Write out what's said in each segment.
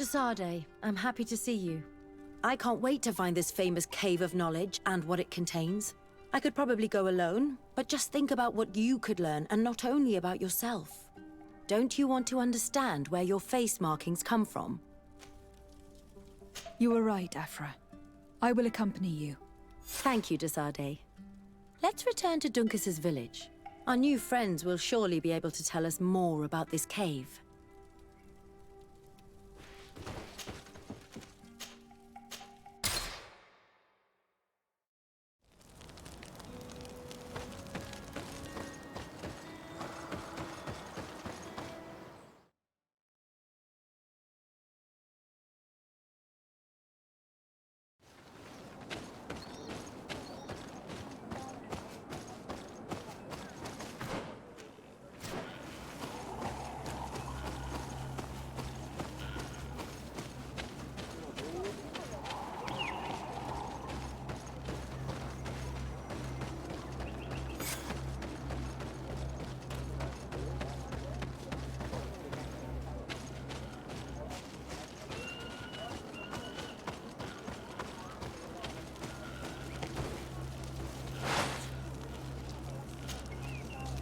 Sade, I'm happy to see you. I can't wait to find this famous cave of knowledge and what it contains. I could probably go alone, but just think about what you could learn, and not only about yourself. Don't you want to understand where your face markings come from? You are right, Afra. I will accompany you. Thank you, Sade. Let's return to Duncas's village. Our new friends will surely be able to tell us more about this cave.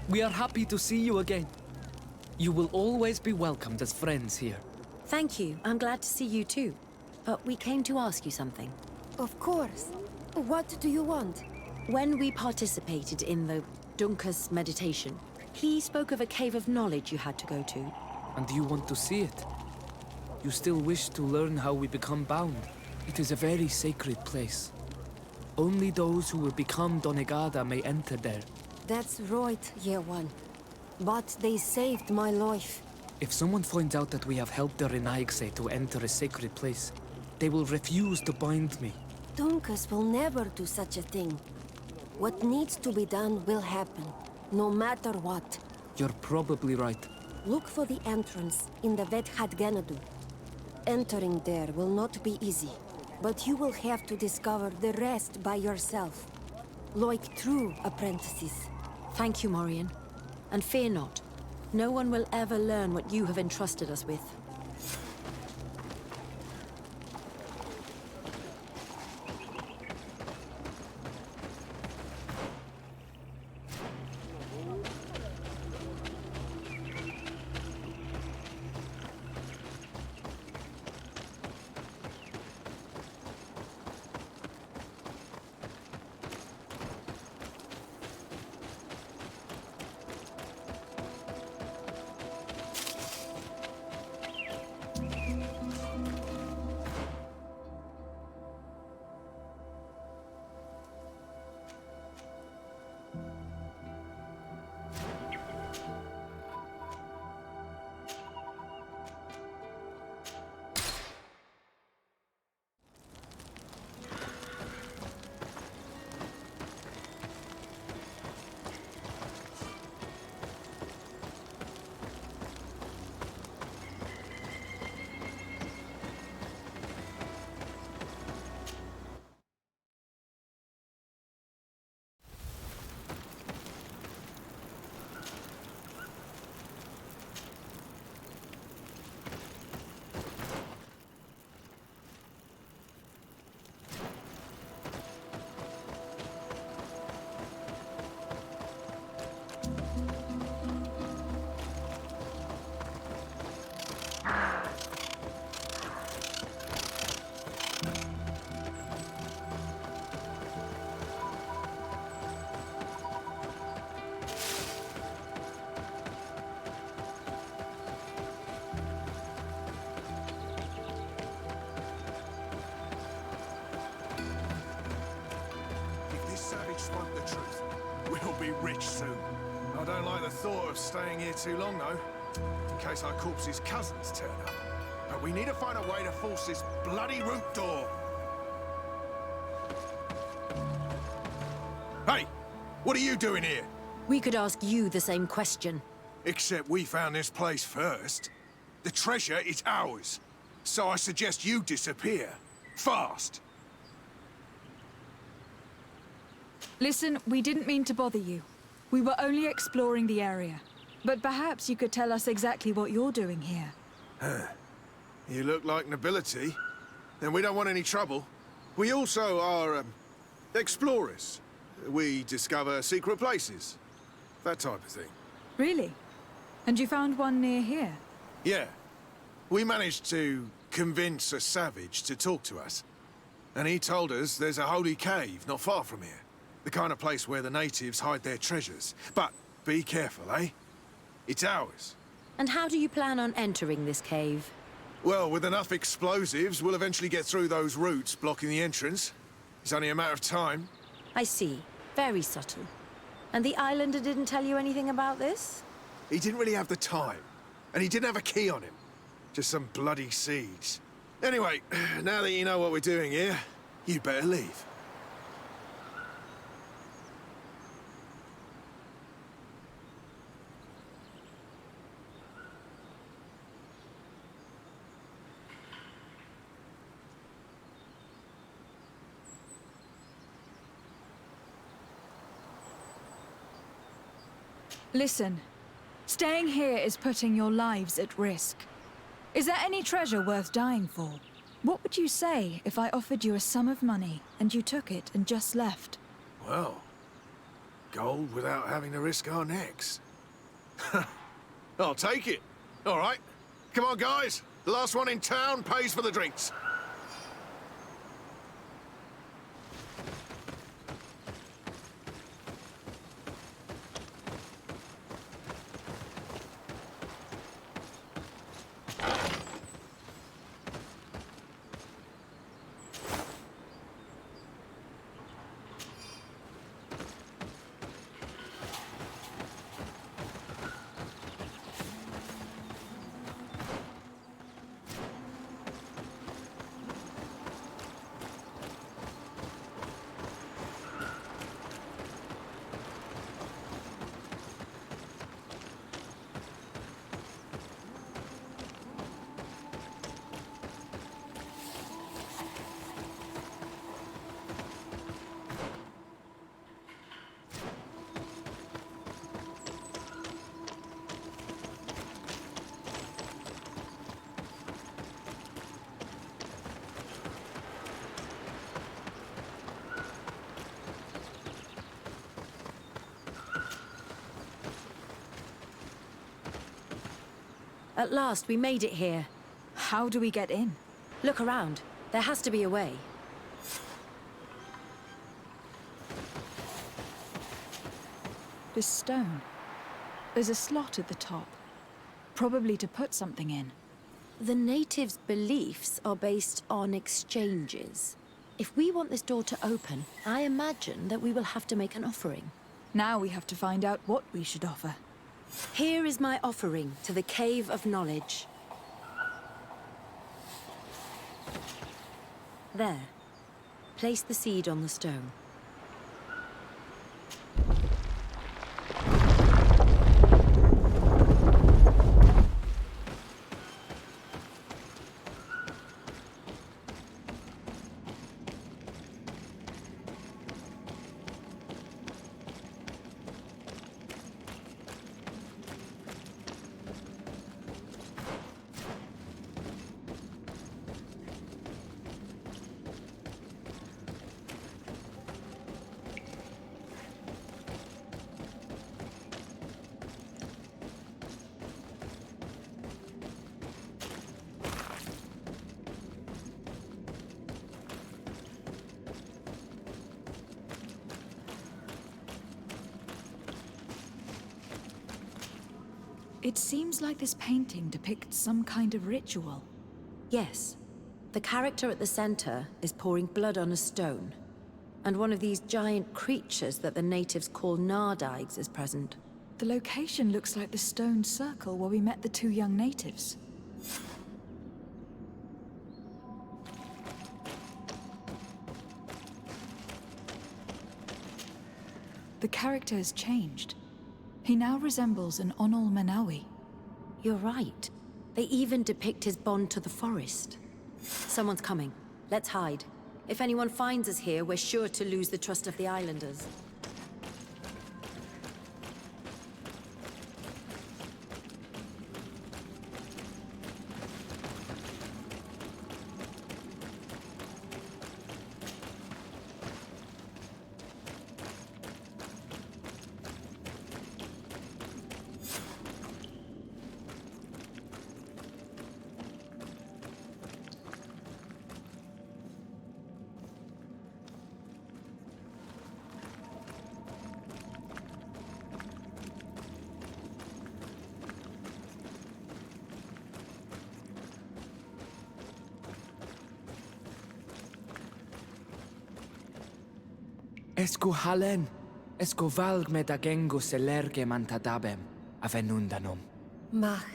We are happy to see you again. You will always be welcomed as friends here. Thank you. I'm glad to see you too. But we came to ask you something. Of course. What do you want? When we participated in the Duncas meditation, he spoke of a cave of knowledge you had to go to. And you want to see it? You still wish to learn how we become bound? It is a very sacred place. Only those who will become Donegada may enter there. That's right, Year One. But they saved my life. If someone finds out that we have helped the Renaigse to enter a sacred place, they will refuse to bind me. Duncas will never do such a thing. What needs to be done will happen, no matter what. You're probably right. Look for the entrance in the Vedhat Ganadu. Entering there will not be easy, but you will have to discover the rest by yourself. Like true apprentices. Thank you, Morian. And fear not. No one will ever learn what you have entrusted us with. Spoke the truth. We'll be rich soon. I don't like the thought of staying here too long, though, in case our corpse's cousins turn up. But we need to find a way to force this bloody root door. Hey! What are you doing here? We could ask you the same question. Except we found this place first. The treasure is ours. So I suggest you disappear. Fast! Listen, we didn't mean to bother you. We were only exploring the area. But perhaps you could tell us exactly what you're doing here. You look like nobility, and we don't want any trouble. We also are, explorers. We discover secret places. That type of thing. Really? And you found one near here? Yeah. We managed to convince a savage to talk to us. And he told us there's a holy cave not far from here. The kind of place where the natives hide their treasures. But be careful, eh? It's ours. And how do you plan on entering this cave? Well, with enough explosives, we'll eventually get through those roots blocking the entrance. It's only a matter of time. I see. Very subtle. And the islander didn't tell you anything about this? He didn't really have the time. And he didn't have a key on him. Just some bloody seeds. Anyway, now that you know what we're doing here, you'd better leave. Listen, staying here is putting your lives at risk. Is there any treasure worth dying for? What would you say if I offered you a sum of money and you took it and just left? Well, gold without having to risk our necks. I'll take it. All right. Come on, guys. The last one in town pays for the drinks. At last, we made it here. How do we get in? Look around. There has to be a way. This stone. There's a slot at the top. Probably to put something in. The natives' beliefs are based on exchanges. If we want this door to open, I imagine that we will have to make an offering. Now we have to find out what we should offer. Here is my offering to the Cave of Knowledge. There. Place the seed on the stone. It seems like this painting depicts some kind of ritual. Yes. The character at the center is pouring blood on a stone. And one of these giant creatures that the natives call Nardigs is present. The location looks like the stone circle where we met the two young natives. The character has changed. He now resembles an Onol Manawi. You're right. They even depict his bond to the forest. Someone's coming. Let's hide. If anyone finds us here, we're sure to lose the trust of the islanders. Esco halen, esco valg med agengo selerge mantadabem, avenundanum. Mach,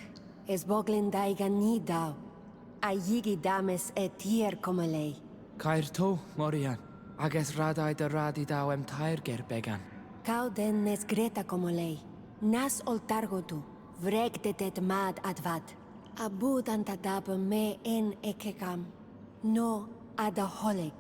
es boglin daigan ni dau. A yigi dames etier como lei. Cair to, Morian, ages radai de radi dauem tairger began. Cau den nes greta como lei. Nas oltargotu, vregtetet mad advad. Abud antadab me en ekekam. No adaholeg.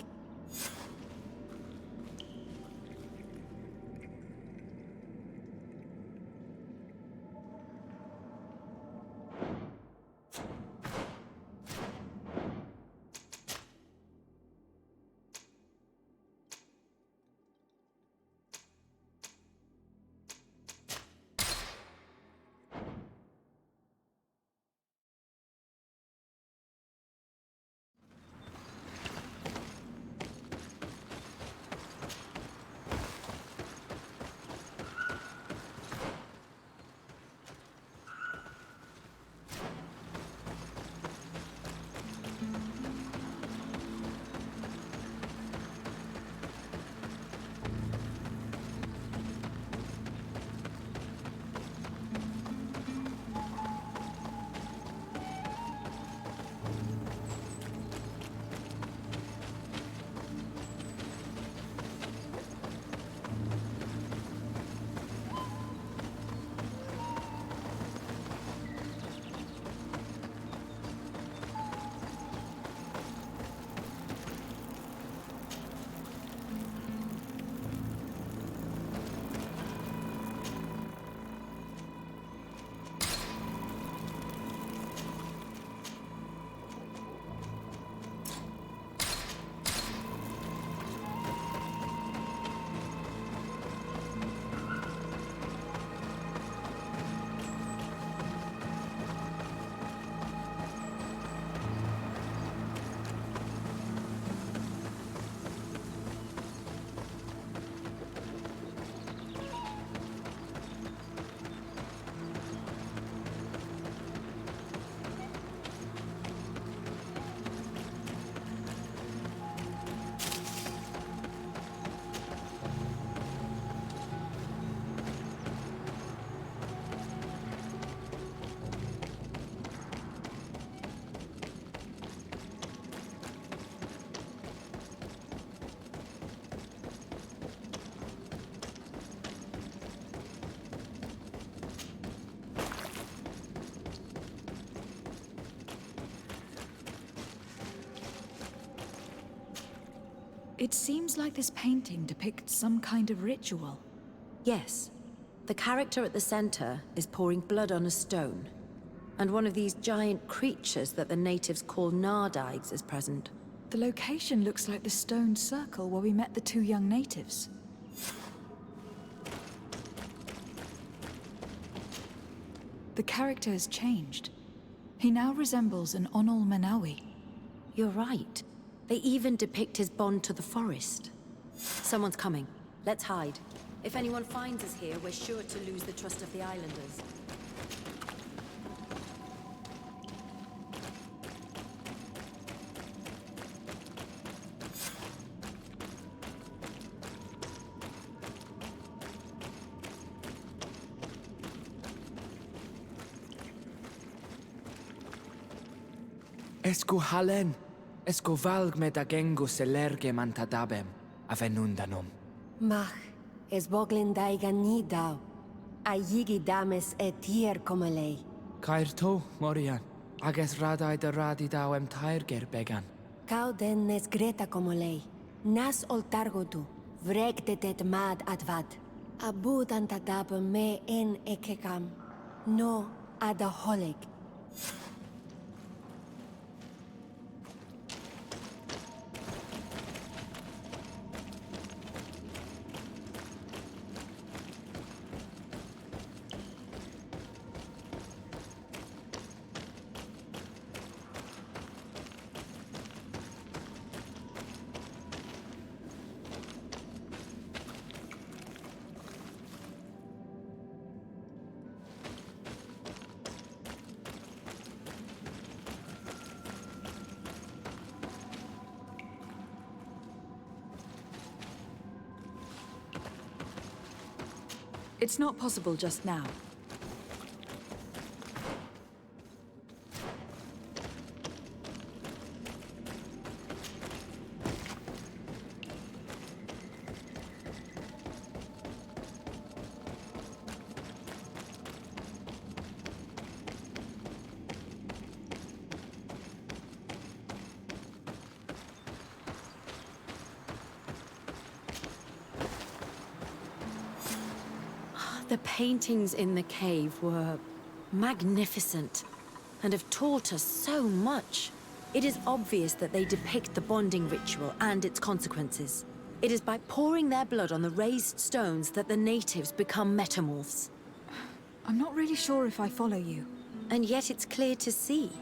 It seems like this painting depicts some kind of ritual. Yes. The character at the center is pouring blood on a stone. And one of these giant creatures that the natives call Nardigs is present. The location looks like the stone circle where we met the two young natives. The character has changed. He now resembles an Onol Manawi. You're right. They even depict his bond to the forest. Someone's coming. Let's hide. If anyone finds us here, we're sure to lose the trust of the islanders. Esco halen, esco valg med agengo selerge mantadabem, avenundanum. Mach, es boglin daigan ni dau. A yigi dames etier como lei. Cair to, Morian, ages radai de radi dauem tairger began. Cau den nes greta como lei. Nas oltargotu, vregtetet mad advad. Abud antadab me en ekekam. No adaholeg. It's not possible just now. The paintings in the cave were magnificent and have taught us so much. It is obvious that they depict the bonding ritual and its consequences. It is by pouring their blood on the raised stones that the natives become metamorphs. I'm not really sure if I follow you. And yet it's clear to see.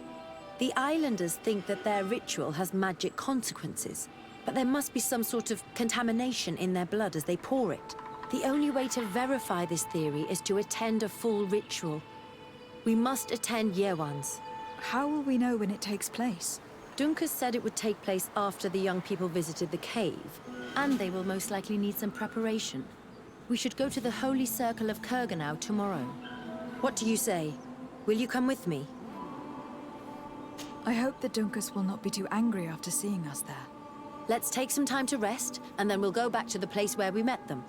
The islanders think that their ritual has magic consequences, but there must be some sort of contamination in their blood as they pour it. The only way to verify this theory is to attend a full ritual. We must attend Yewan's. How will we know when it takes place? Dunkus said it would take place after the young people visited the cave, and they will most likely need some preparation. We should go to the Holy Circle of Kurganau tomorrow. What do you say? Will you come with me? I hope that Dunkus will not be too angry after seeing us there. Let's take some time to rest, and then we'll go back to the place where we met them.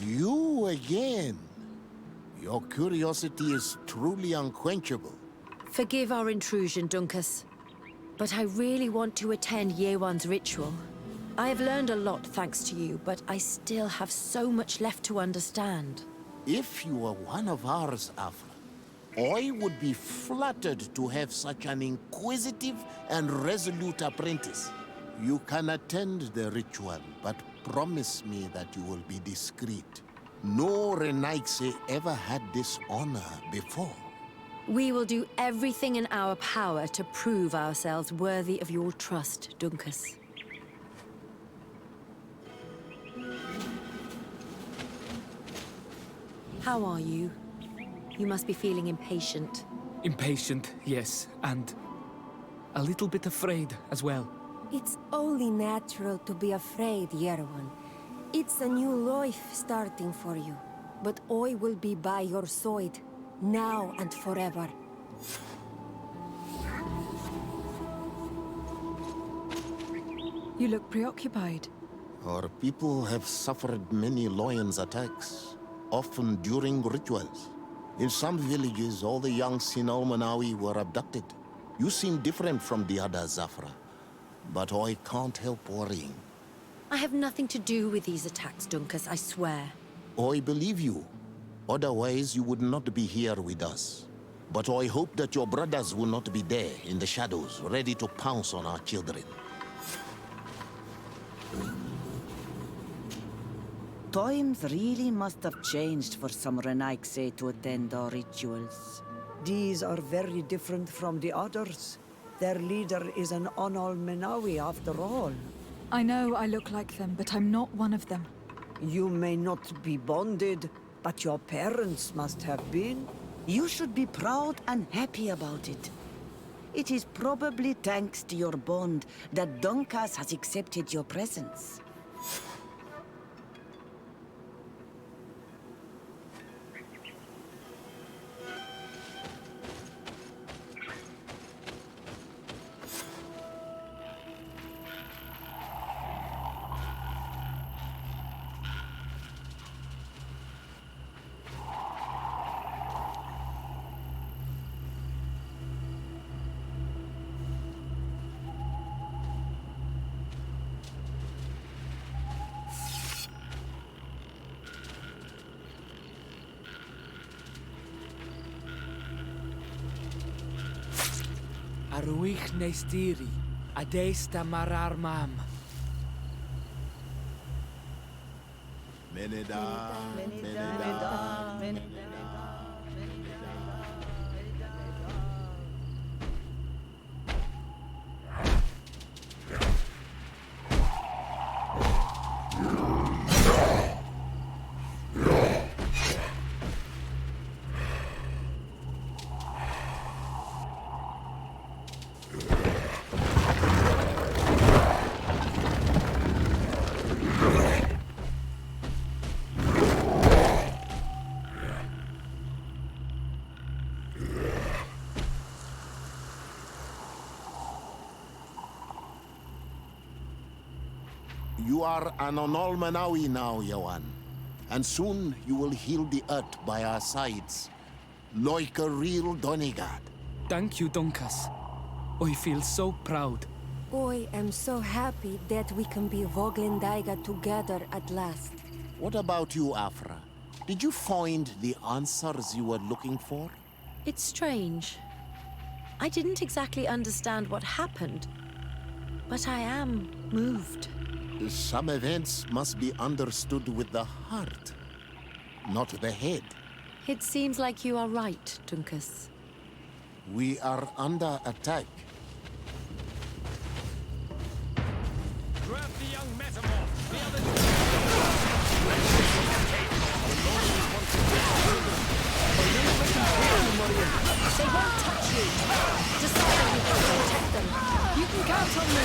You again. Your curiosity is truly unquenchable. Forgive our intrusion, Dunkus. But I really want to attend Yewan's ritual. I have learned a lot thanks to you, but I still have so much left to understand. If you were one of ours, Afra, I would be flattered to have such an inquisitive and resolute apprentice. You can attend the ritual, but promise me that you will be discreet. No Renaigse ever had this honor before. We will do everything in our power to prove ourselves worthy of your trust, Dunkus. How are you? You must be feeling impatient. Impatient, yes, and a little bit afraid as well. It's only natural to be afraid, Yerwan. It's a new life starting for you. But I will be by your side, now and forever. You look preoccupied. Our people have suffered many lions attacks, often during rituals. In some villages, all the young Sinalmanawi were abducted. You seem different from the others, Zafra. But I can't help worrying. I have nothing to do with these attacks, Dunkus, I swear. I believe you. Otherwise, you would not be here with us. But I hope that your brothers will not be there in the shadows, ready to pounce on our children. Times really must have changed for some Renaigse to attend our rituals. These are very different from the others. Their leader is an Onol Menawi after all. I know I look like them, but I'm not one of them. You may not be bonded, but your parents must have been. You should be proud and happy about it. It is probably thanks to your bond that Dunkas has accepted your presence. Aruich neistiri, adesta marar mam. Meneda, Meneda. You are an Onol Manawi now, Yawan. and soon you will heal the earth by our sides, like a real Donegard. Thank you, Donkas. I feel so proud. I am so happy that we can be Voglendaiga together at last. What about you, Afra? Did you find the answers you were looking for? It's strange. I didn't exactly understand what happened, but I am moved. Some events must be understood with the heart, not the head. It seems like you are right, Dunkus. We are under attack. Grab the young metamorph. The other... They won't touch you. Decide that you have to protect them. You can count on me.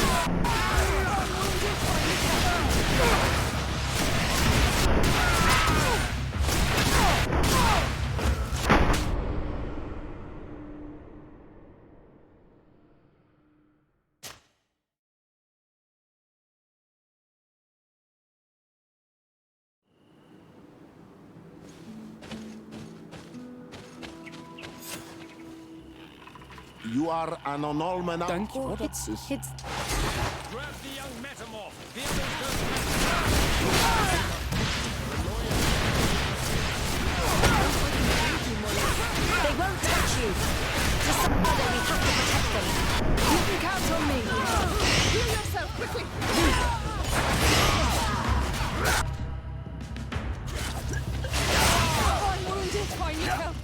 You are an Onolman. Thank you. What is this? It's... Grab the young metamorph. The other... They won't touch you. Decide that we have to protect them. You can count on me. Heal yourself quickly. Oh, I'm wounded. I need help.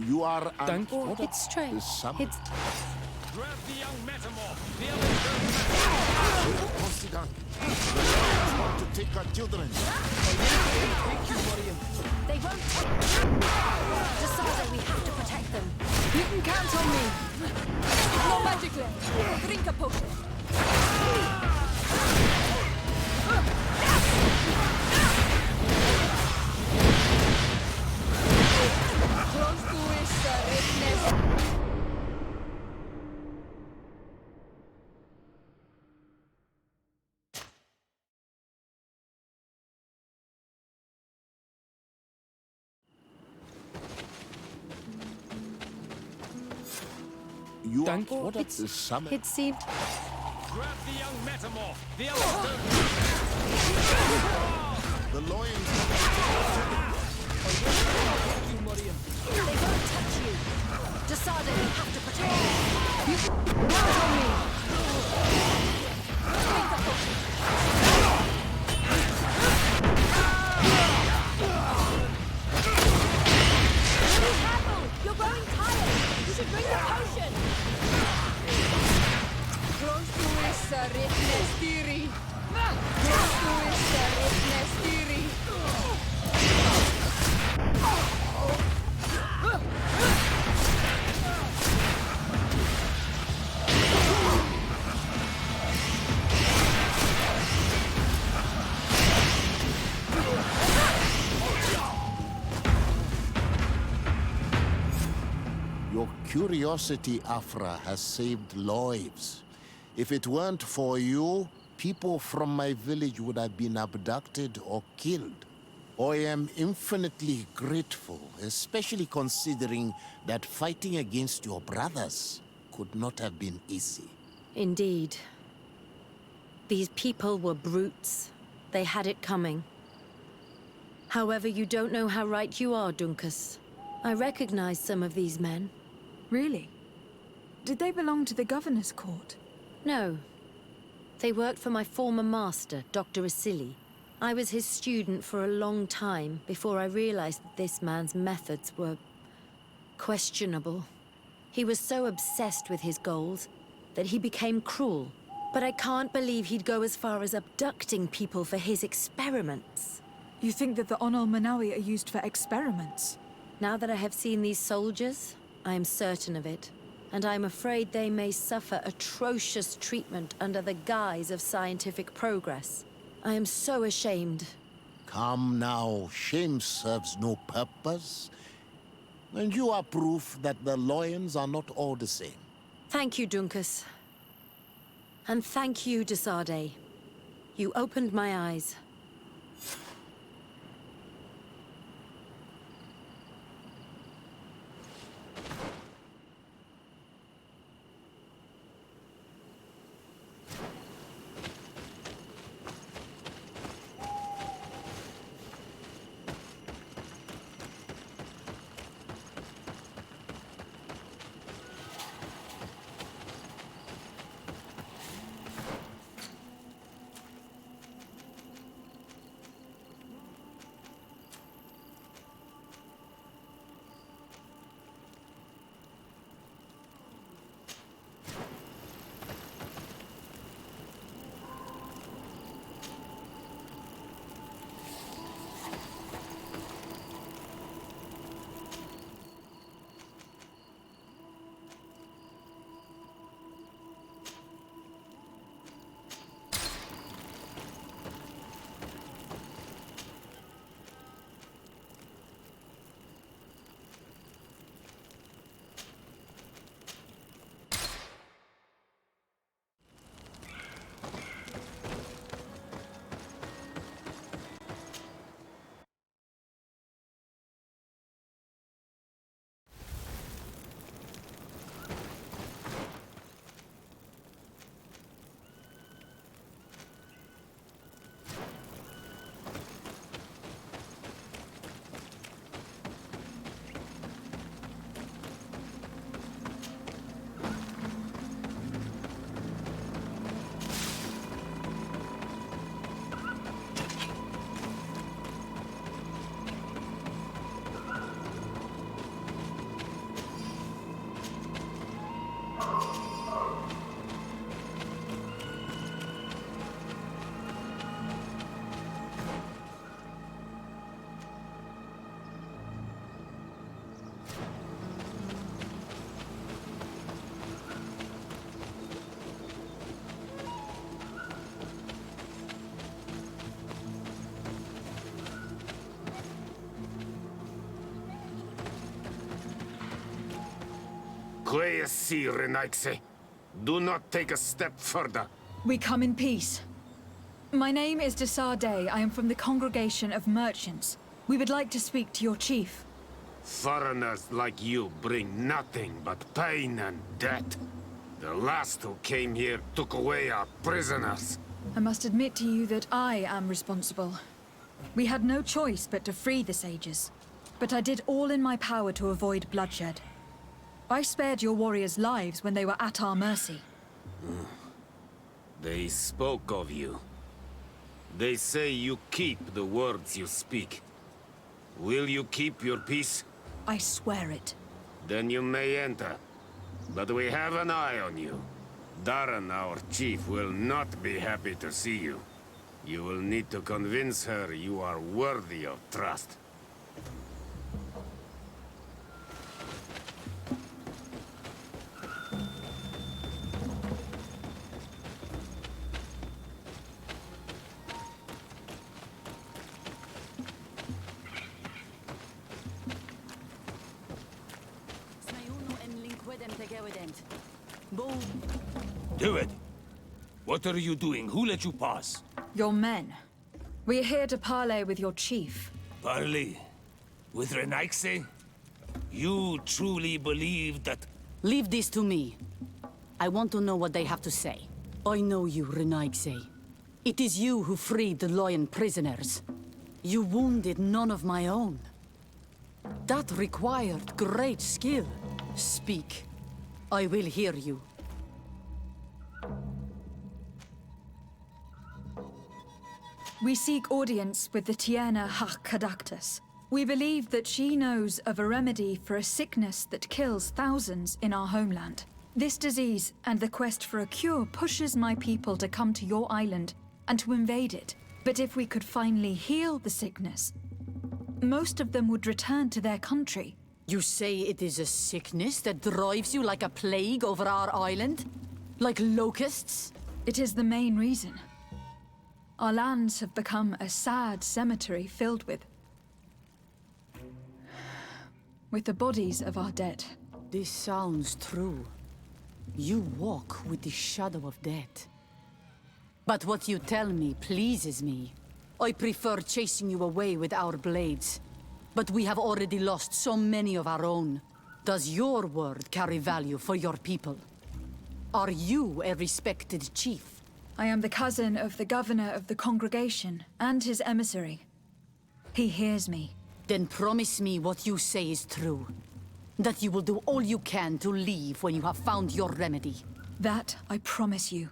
You are an... Thank you. What It's strange. Some... It's... Grab the young metamorph. The other... Consider. The lions want to take our children. They won't take... Decide we have to protect them. You can count on me. No magically. Drink a potion. Close to it, You Thank are... you. What is this summon? It seemed... Grab the young metamorph. The other... The lions... They won't touch you. Decide we have to protect them. You can count on me. Drink a potion. Be careful! You're growing tired. You should drink a potion. Close to issa ritnestiri. Close to issa ritnestiri. Your curiosity, Afra, has saved lives. If it weren't for you, people from my village would have been abducted or killed. I am infinitely grateful, especially considering that fighting against your brothers could not have been easy. Indeed. These people were brutes. They had it coming. However, you don't know how right you are, Dunkus. I recognize some of these men. Really? Did they belong to the governor's court? No. They worked for my former master, Dr. Asili. I was his student for a long time before I realized that this man's methods were questionable. He was so obsessed with his goals that he became cruel. But I can't believe he'd go as far as abducting people for his experiments. You think that the Onol Manawi are used for experiments? Now that I have seen these soldiers, I am certain of it. And I'm afraid they may suffer atrocious treatment under the guise of scientific progress. I am so ashamed. Come now, shame serves no purpose. And you are proof that the Loyans are not all the same. Thank you, Dunkus. And thank you, Desade. You opened my eyes. Do not take a step further. We come in peace. My name is Desade. I am from the Congregation of Merchants. We would like to speak to your chief. Foreigners like you bring nothing but pain and death. The last who came here took away our prisoners. I must admit to you that I am responsible. We had no choice but to free the sages. But I did all in my power to avoid bloodshed. I spared your warriors' lives when they were at our mercy. They spoke of you. They say you keep the words you speak. Will you keep your peace? I swear it. Then you may enter. But we have an eye on you. Darren, our chief, will not be happy to see you. You will need to convince her you are worthy of trust. Do it. What are you doing? Who let you pass? Your men. We are here to parley with your chief. Parley? With Renaigse? You truly believe that... Leave this to me. I want to know what they have to say. I know you, Renaigse. It is you who freed the Loyan prisoners. You wounded none of my own. That required great skill. Speak. I will hear you. We seek audience with the Tierna Hakkadaktus. We believe that she knows of a remedy for a sickness that kills thousands in our homeland. This disease and the quest for a cure pushes my people to come to your island and to invade it. But if we could finally heal the sickness, most of them would return to their country. You say it is a sickness that drives you like a plague over our island? Like locusts? It is the main reason. Our lands have become a sad cemetery filled with the bodies of our dead. This sounds true. You walk with the shadow of death. But what you tell me pleases me. I prefer chasing you away with our blades. But we have already lost so many of our own. Does your word carry value for your people? Are you a respected chief? I am the cousin of the governor of the congregation and his emissary. He hears me. Then promise me what you say is true. That you will do all you can to leave when you have found your remedy. That I promise you.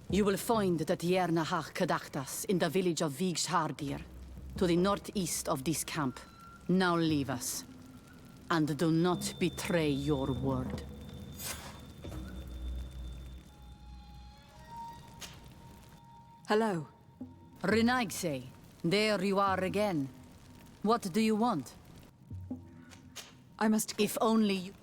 You will find the Tierna Hakkadaktas in the village of Vigshardir, to the northeast of this camp. Now leave us. And do not betray your word. Hello. Renaigse, there you are again. What do you want? I must... If only you...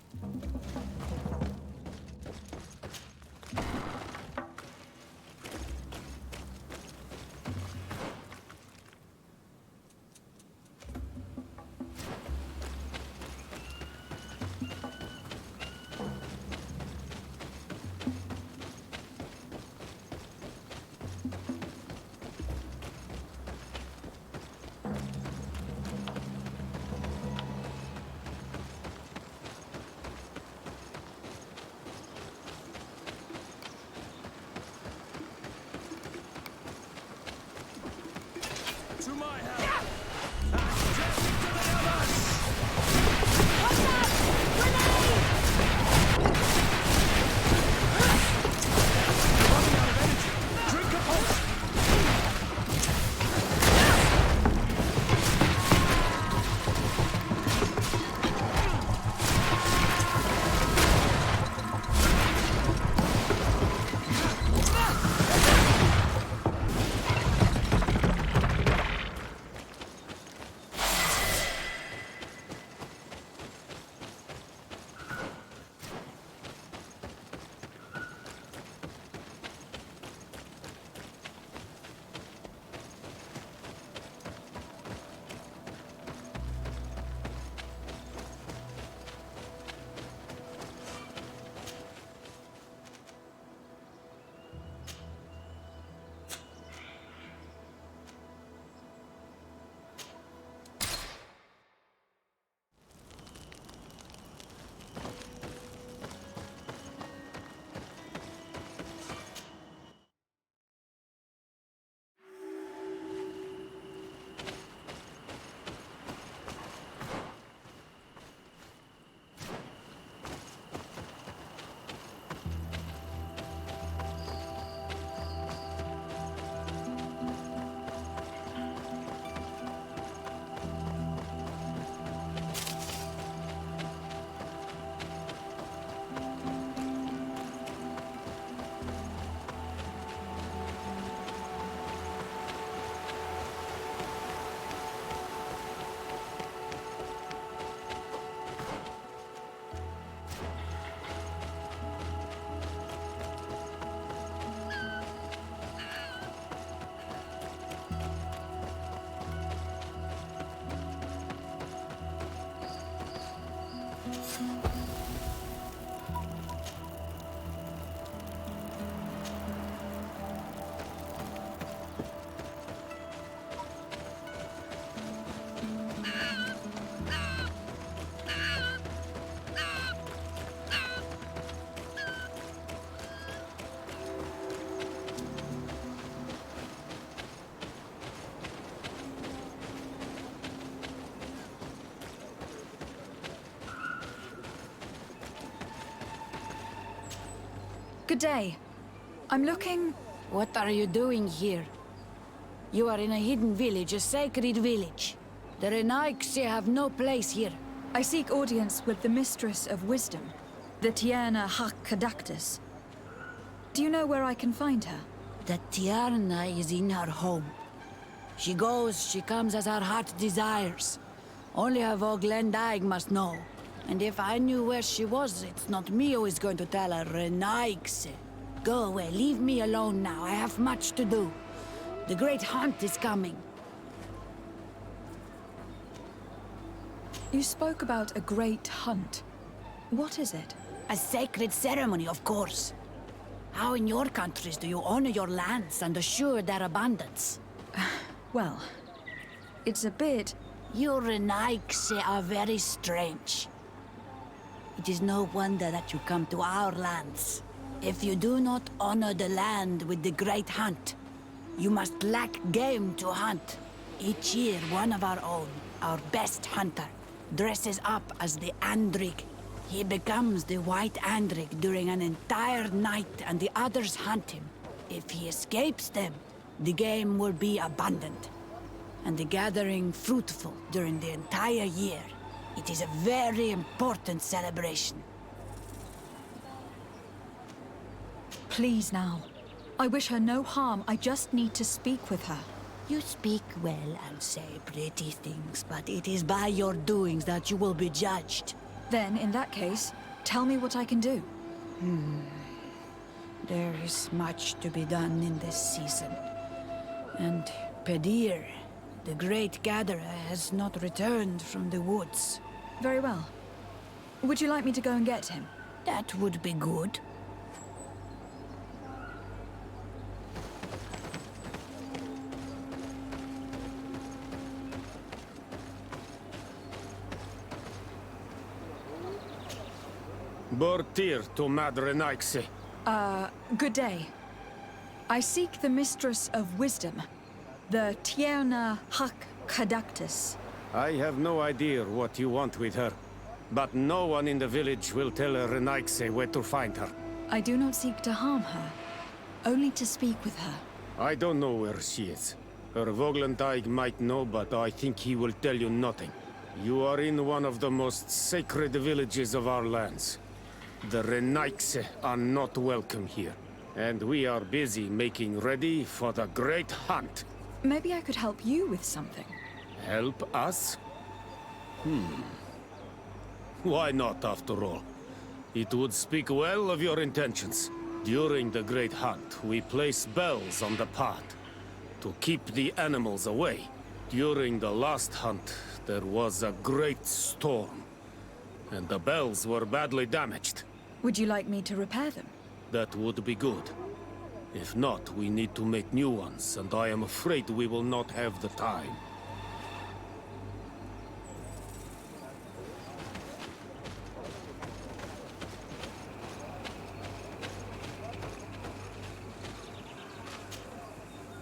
Good day. I'm looking... What are you doing here? You are in a hidden village, a sacred village. The Renaigse have no place here. I seek audience with the Mistress of Wisdom, the Tierna Hakkadaktus. Do you know where I can find her? The Tierna is in her home. She goes, she comes as her heart desires. Only her Voglendaig must know. And if I knew where she was, it's not me who is going to tell her, Renaigse. Go away, leave me alone now. I have much to do. The great hunt is coming. You spoke about a great hunt. What is it? A sacred ceremony, of course. How in your countries do you honor your lands and assure their abundance? Well, it's a bit... You Renaigse are very strange. It is no wonder that you come to our lands. If you do not honor the land with the great hunt, you must lack game to hunt. Each year, one of our own, our best hunter, dresses up as the Andrig. He becomes the White Andrig during an entire night and the others hunt him. If he escapes them, the game will be abundant, and the gathering fruitful during the entire year. It is a very important celebration. Please now. I wish her no harm. I just need to speak with her. You speak well and say pretty things, but it is by your doings that you will be judged. Then, in that case, tell me what I can do. There is much to be done in this season. And Pedir, the great gatherer, has not returned from the woods. Very well. Would you like me to go and get him? That would be good. Bortir to Mad Renaigse. Good day. I seek the Mistress of Wisdom, the Tierna Hakkadaktus. I have no idea what you want with her, but no one in the village will tell Renaigse where to find her. I do not seek to harm her, only to speak with her. I don't know where she is. Her Voglendaig might know, but I think he will tell you nothing. You are in one of the most sacred villages of our lands. The Renaigse are not welcome here, and we are busy making ready for the great hunt. Maybe I could help you with something. Help us? Why not, after all? It would speak well of your intentions. During the great hunt, we place bells on the path to keep the animals away. During the last hunt, there was a great storm, and the bells were badly damaged. Would you like me to repair them? That would be good. If not, we need to make new ones, and I am afraid we will not have the time.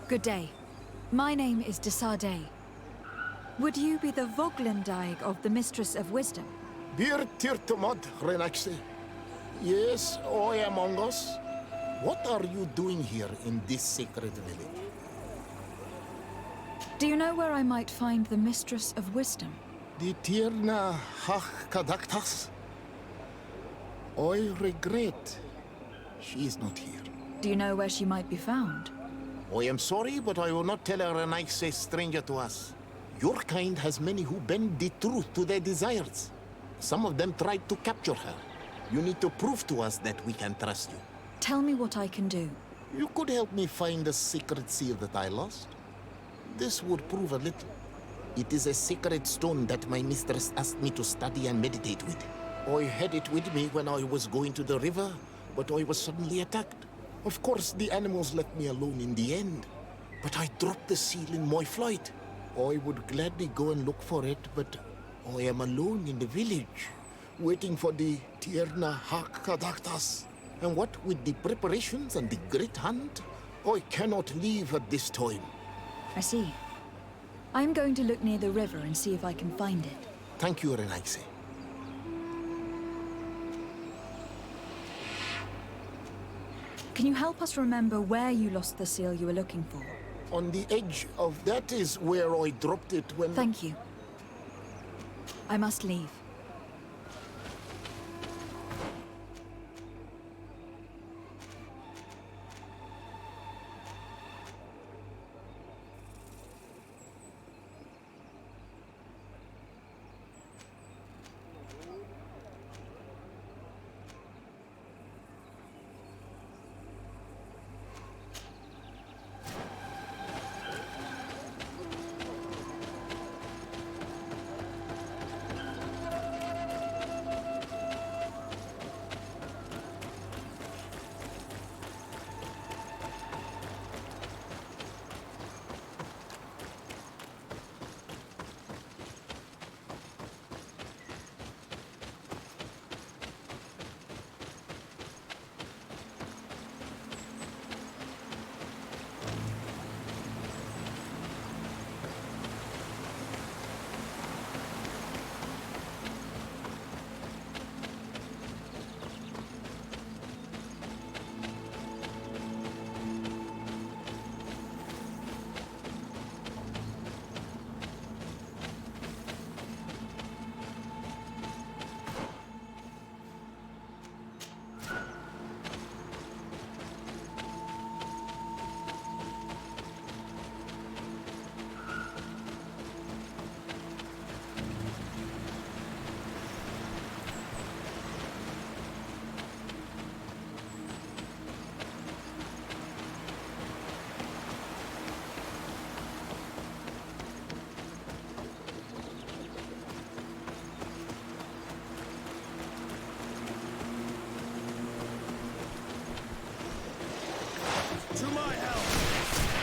Good day. My name is Desade. Would you be the Voglendaig of the Mistress of Wisdom? Bir tirtumad, Renaigse. Yes, I am among us. What are you doing here in this sacred village? Do you know where I might find the Mistress of Wisdom? The Tierna Hakkadaktus? I regret she is not here. Do you know where she might be found? I am sorry, but I will not tell her a nice stranger to us. Your kind has many who bend the truth to their desires. Some of them tried to capture her. You need to prove to us that we can trust you. Tell me what I can do. You could help me find the secret seal that I lost. This would prove a little. It is a sacred stone that my mistress asked me to study and meditate with. I had it with me when I was going to the river, but I was suddenly attacked. Of course, the animals left me alone in the end, but I dropped the seal in my flight. I would gladly go and look for it, but I am alone in the village, waiting for the Tierna Hakkadaktus. And what with the preparations and the great hunt, I cannot leave at this time. I see. I'm going to look near the river and see if I can find it. Thank you, Renaigse. Can you help us remember where you lost the seal you were looking for? On the edge of that is where I dropped it when... Thank you. I must leave. To my help!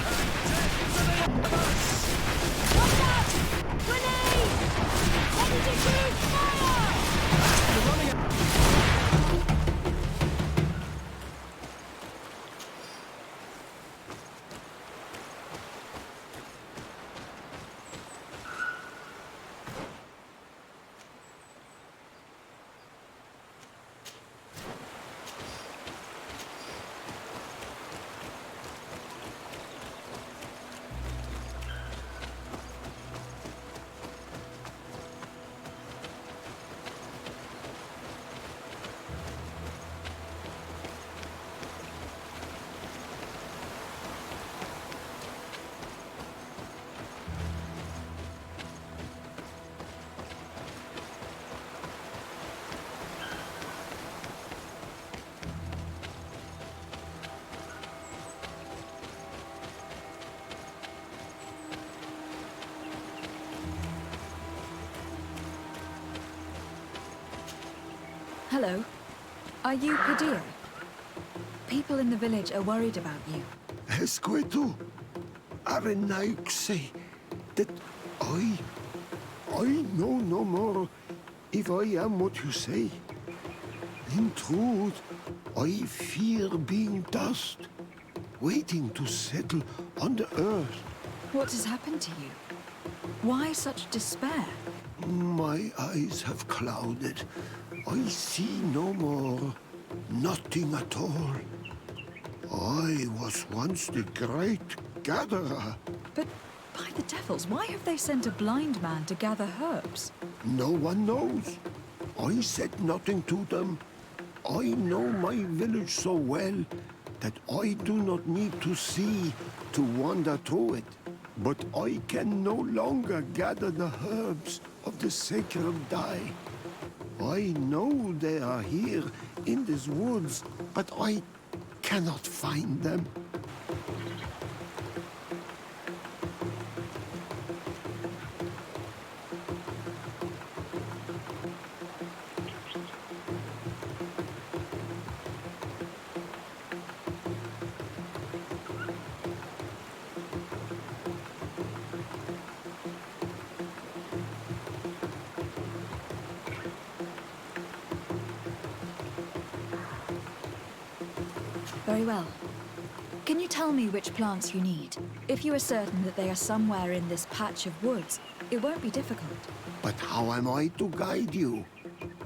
And death to the us! Watch out! Grenade! Ready to shoot! Fire! You're running a... Hello. Are you Padilla? People in the village are worried about you. Esqueto, Arenauk say that I know no more if I am what you say. In truth, I fear being dust, waiting to settle on the earth. What has happened to you? Why such despair? My eyes have clouded. I see no more, nothing at all. I was once the great gatherer. But by the devils, why have they sent a blind man to gather herbs? No one knows. I said nothing to them. I know my village so well that I do not need to see to wander through it. But I can no longer gather the herbs of the sacred dye. I know they are here in these woods, but I cannot find them. Very well. Can you tell me which plants you need? If you are certain that they are somewhere in this patch of woods, it won't be difficult. But how am I to guide you?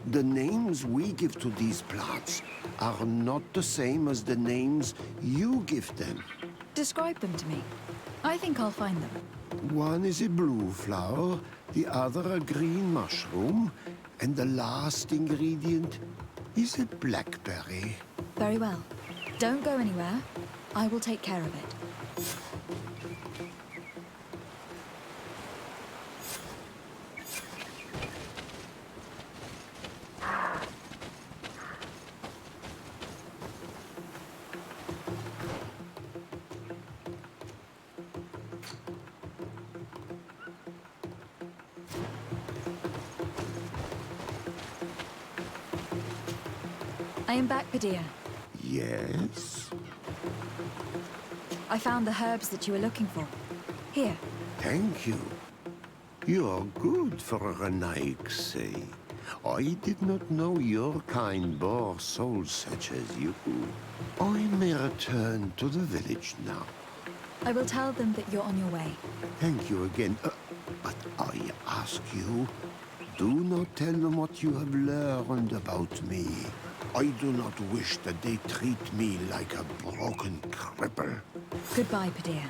The names we give to these plants are not the same as the names you give them. Describe them to me. I think I'll find them. One is a blue flower, the other a green mushroom, and the last ingredient is a blackberry. Very well. Don't go anywhere. I will take care of it. I am back, Padilla. Yes? I found the herbs that you were looking for. Here. Thank you. You're good for a Naix. I did not know your kind bore souls such as you. I may return to the village now. I will tell them that you're on your way. Thank you again. But I ask you, do not tell them what you have learned about me. I do not wish that they treat me like a broken cripple. Goodbye, Padilla.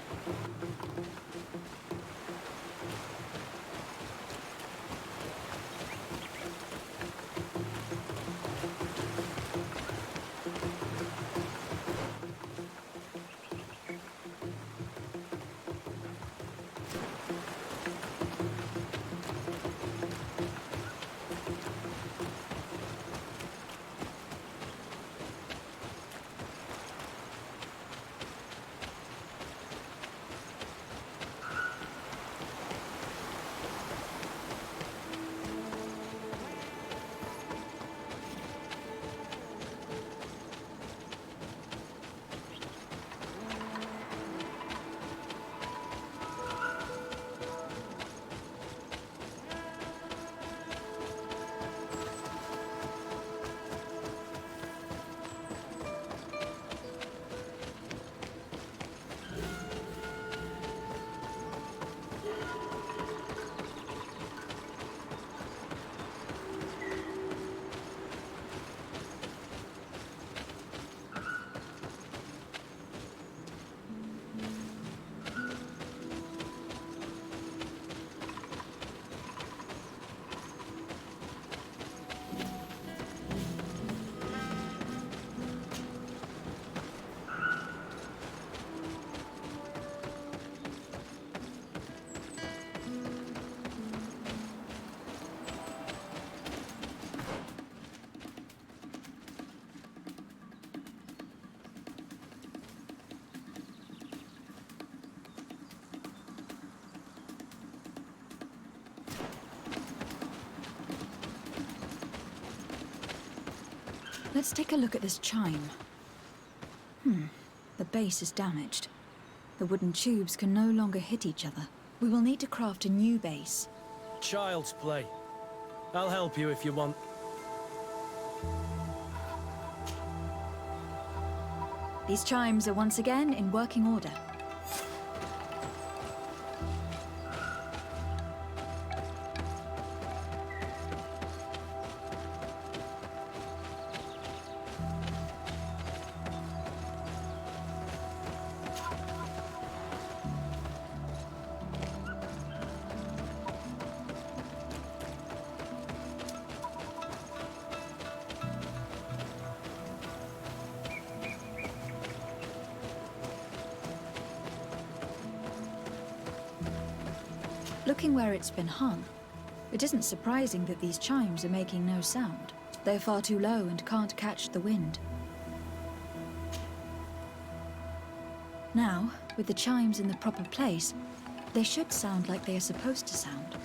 Let's take a look at this chime. The base is damaged. The wooden tubes can no longer hit each other. We will need to craft a new base. Child's play. I'll help you if you want. These chimes are once again in working order. Looking where it's been hung, it isn't surprising that these chimes are making no sound. They're far too low and can't catch the wind. Now, with the chimes in the proper place, they should sound like they are supposed to sound.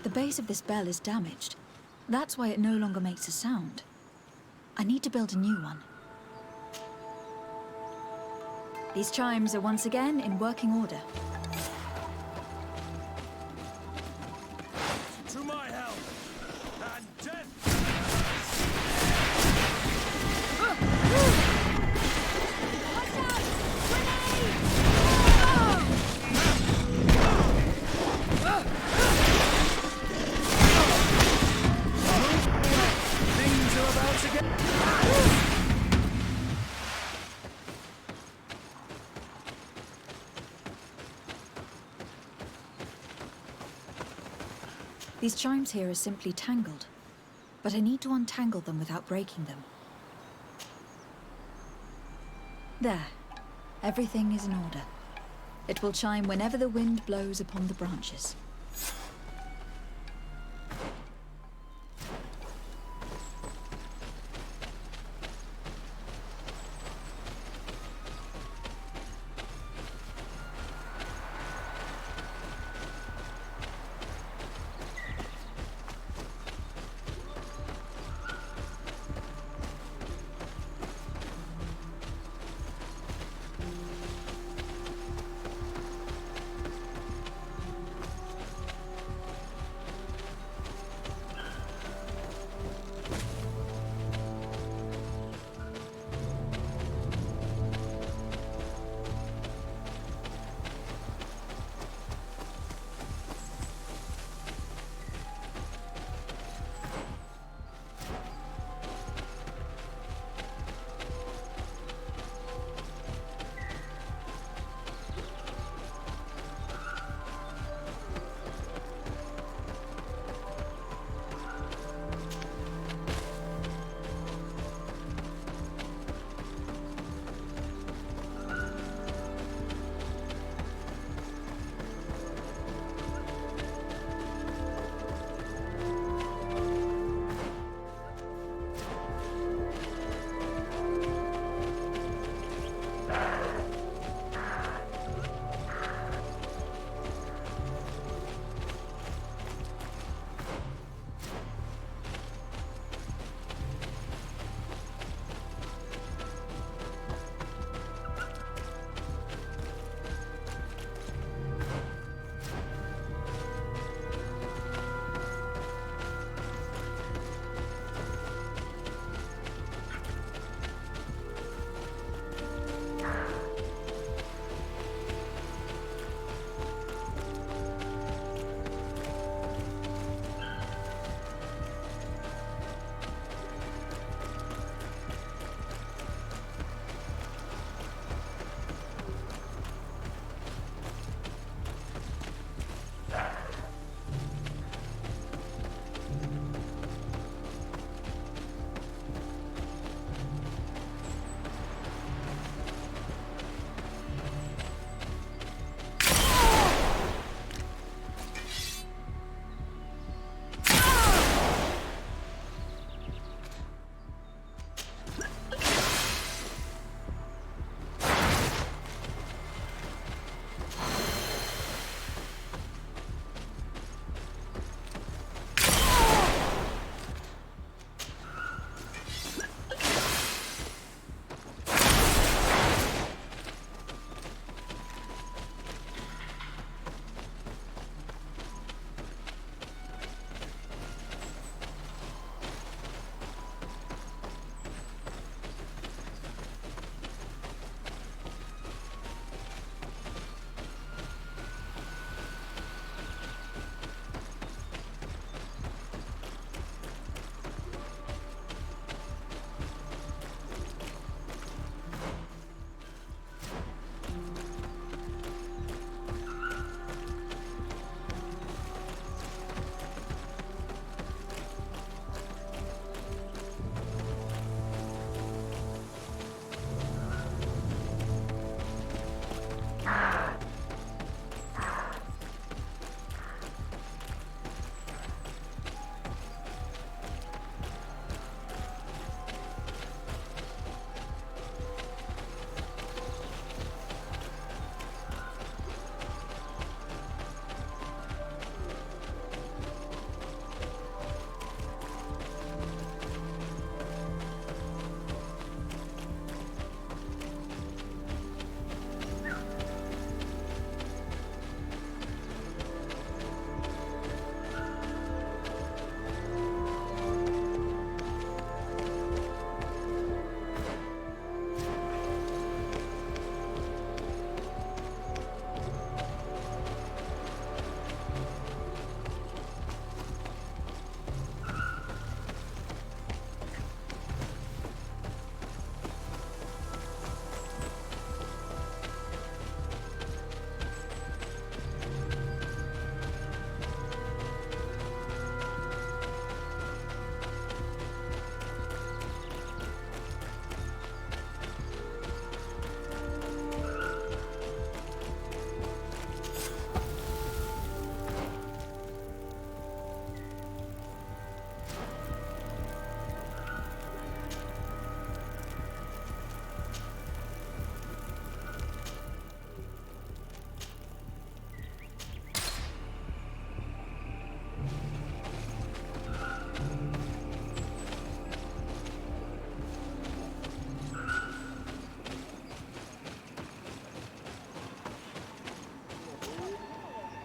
The base of this bell is damaged. That's why it no longer makes a sound. I need to build a new one. These chimes are once again in working order. To my help! And death! Things are about to get... These chimes here are simply tangled, but I need to untangle them without breaking them. There. Everything is in order. It will chime whenever the wind blows upon the branches.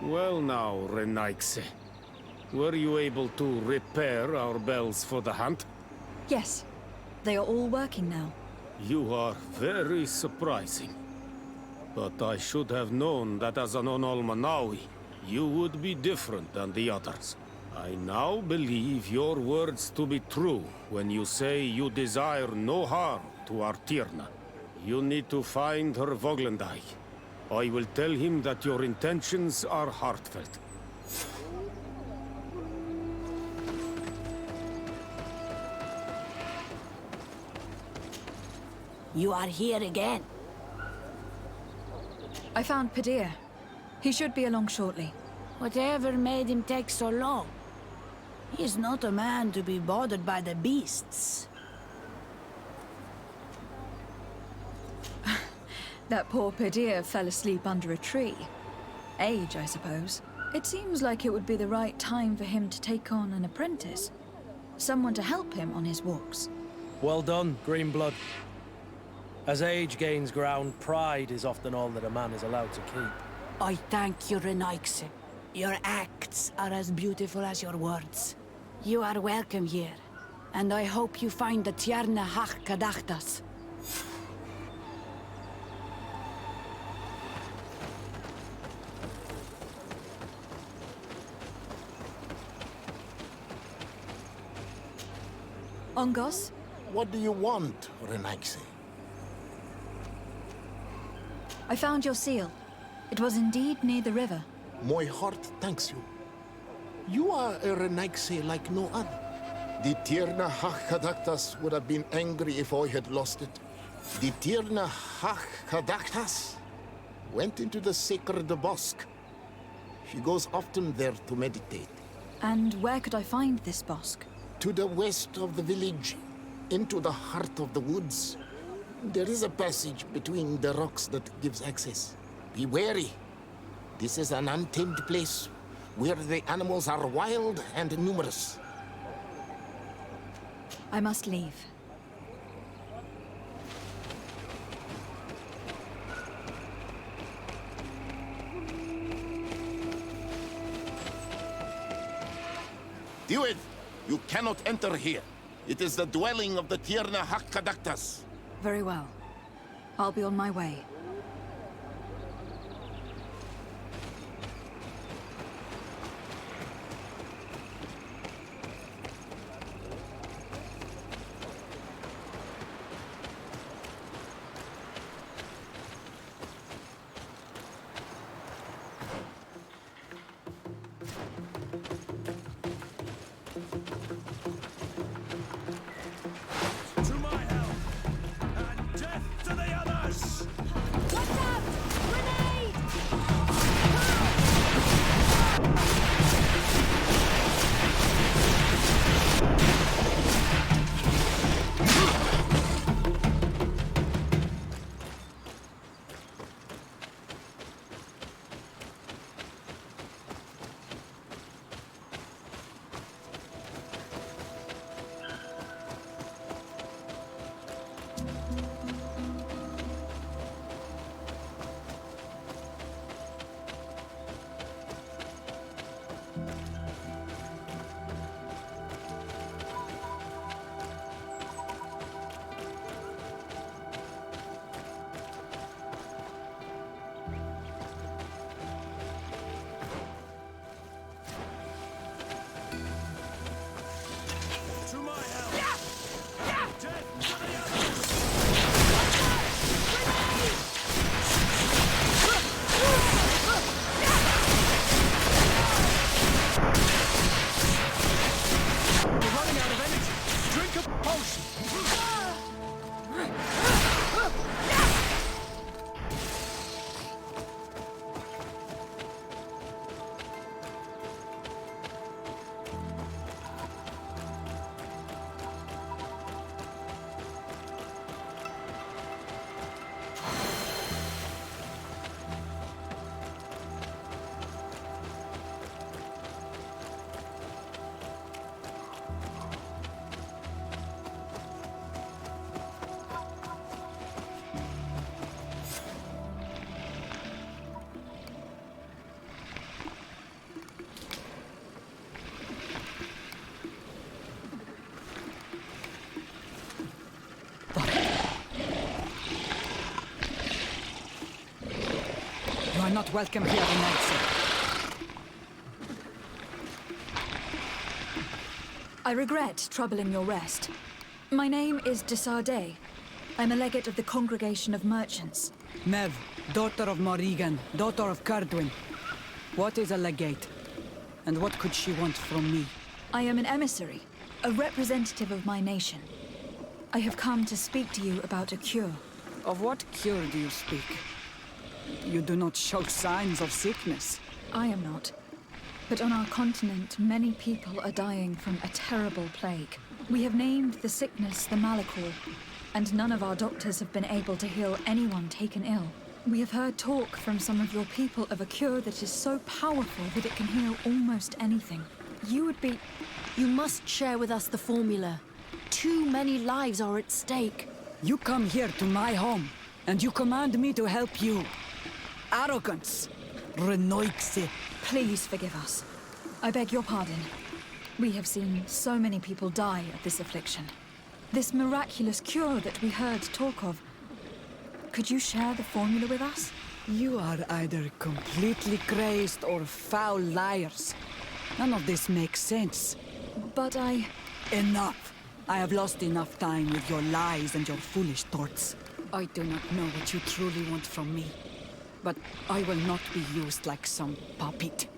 Well now, Renaikse. Were you able to repair our bells for the hunt? Yes. They are all working now. You are very surprising. But I should have known that as an Onolmanawi, you would be different than the others. I now believe your words to be true when you say you desire no harm to Artirna. You need to find her Voglendai. I will tell him that your intentions are heartfelt. You are here again. I found Padir. He should be along shortly. Whatever made him take so long? He is not a man to be bothered by the beasts. That poor Padir fell asleep under a tree. Age, I suppose. It seems like it would be the right time for him to take on an apprentice. Someone to help him on his walks. Well done, Greenblood. As age gains ground, pride is often all that a man is allowed to keep. I thank you, Renaikse. Your acts are as beautiful as your words. You are welcome here, and I hope you find the Tierna Hach Kadachtas. Ongos? What do you want, Renaikse? I found your seal. It was indeed near the river. My heart thanks you. You are a Renaikse like no other. The Tierna Hachkadaktas would have been angry if I had lost it. The Tierna Hachkadaktas went into the sacred bosque. She goes often there to meditate. And where could I find this bosque? To the west of the village, into the heart of the woods. There is a passage between the rocks that gives access. Be wary. This is an untamed place, where the animals are wild and numerous. I must leave. Do it! You cannot enter here. It is the dwelling of the Tierna Hakkadaktas. Very well. I'll be on my way. To my help, and death to the others! welcome here tonight, sir. I regret troubling your rest. My name is de Sardet. I'm a legate of the Congregation of Merchants. Mev, daughter of Morrigan, daughter of Cardwin. What is a legate? And what could she want from me? I am an emissary, a representative of my nation. I have come to speak to you about a cure. Of what cure do you speak? You do not show signs of sickness. I am not. But on our continent, many people are dying from a terrible plague. We have named the sickness the Malachor, and none of our doctors have been able to heal anyone taken ill. We have heard talk from some of your people of a cure that is so powerful that it can heal almost anything. You must share with us the formula. Too many lives are at stake. You come here to my home, and you command me to help you. Arrogance. Renoixe. Please forgive us. I beg your pardon. We have seen so many people die of this affliction. This miraculous cure that we heard talk of. Could you share the formula with us? You are either completely crazed or foul liars. None of this makes sense. But I... Enough! I have lost enough time with your lies and your foolish thoughts. I do not know what you truly want from me. But I will not be used like some puppet.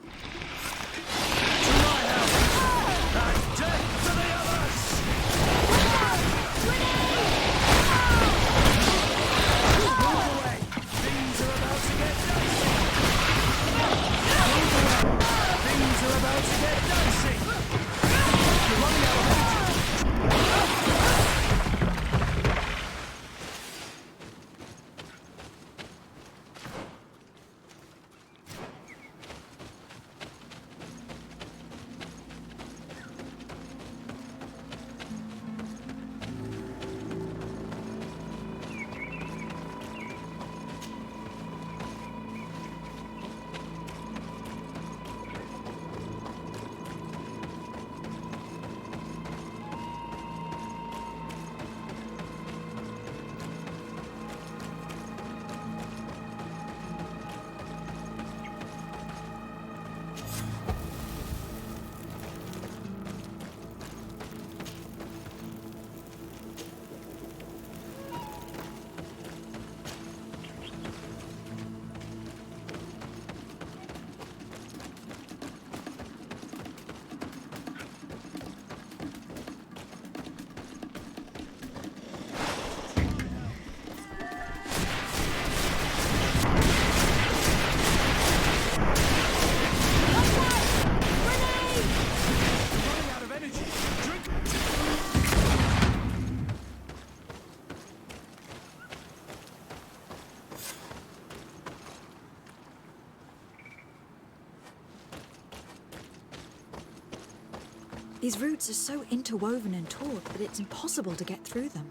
These roots are so interwoven and taut that it's impossible to get through them.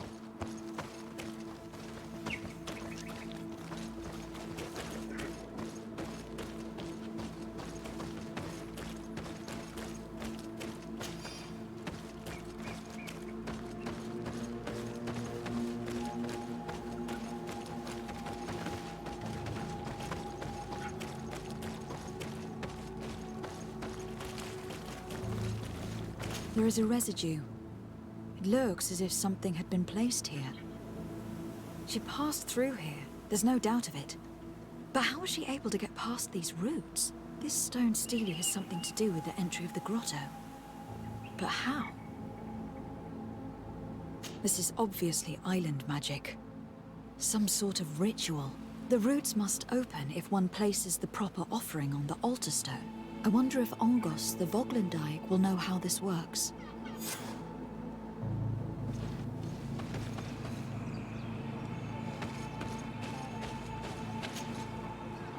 There is a residue. It looks as if something had been placed here. She passed through here, there's no doubt of it. But how was she able to get past these roots? This stone stele has something to do with the entry of the grotto. But how? This is obviously island magic. Some sort of ritual. The roots must open if one places the proper offering on the altar stone. I wonder if Ongos, the Voglandike, will know how this works.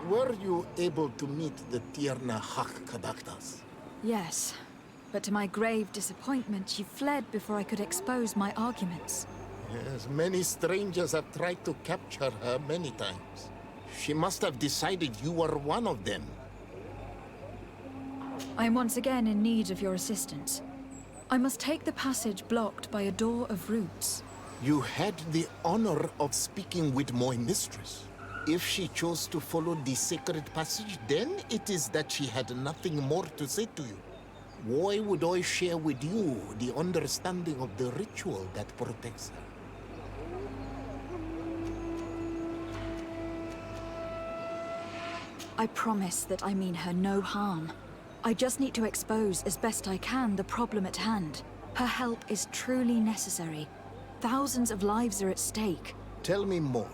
Were you able to meet the Tierna Hak-Kadaktas? Yes, but to my grave disappointment, she fled before I could expose my arguments. Yes, many strangers have tried to capture her many times. She must have decided you were one of them. I am once again in need of your assistance. I must take the passage blocked by a door of roots. You had the honor of speaking with my mistress. If she chose to follow the sacred passage, then it is that she had nothing more to say to you. Why would I share with you the understanding of the ritual that protects her? I promise that I mean her no harm. I just need to expose as best I can the problem at hand. Her help is truly necessary. Thousands of lives are at stake. Tell me more.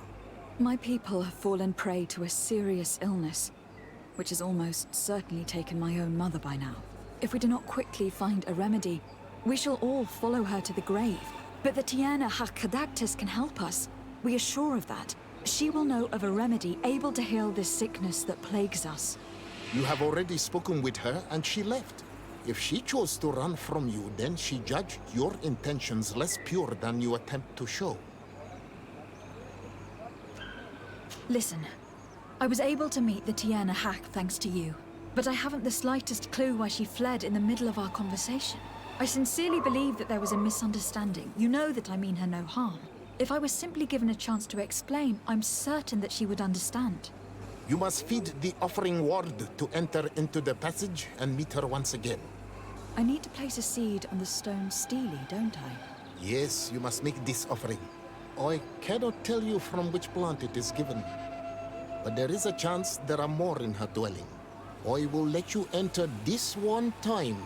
My people have fallen prey to a serious illness, which has almost certainly taken my own mother by now. If we do not quickly find a remedy, we shall all follow her to the grave. But the Tiana Hakkadactus can help us. We are sure of that. She will know of a remedy able to heal this sickness that plagues us. You have already spoken with her and she left. If she chose to run from you, then she judged your intentions less pure than you attempt to show. Listen, I was able to meet the Tiana Hack thanks to you, but I haven't the slightest clue why she fled in the middle of our conversation. I sincerely believe that there was a misunderstanding. You know that I mean her no harm. If I was simply given a chance to explain, I'm certain that she would understand. You must feed the offering ward to enter into the passage and meet her once again. I need to place a seed on the stone stele, don't I? Yes, you must make this offering. I cannot tell you from which plant it is given, but there is a chance there are more in her dwelling. I will let you enter this one time,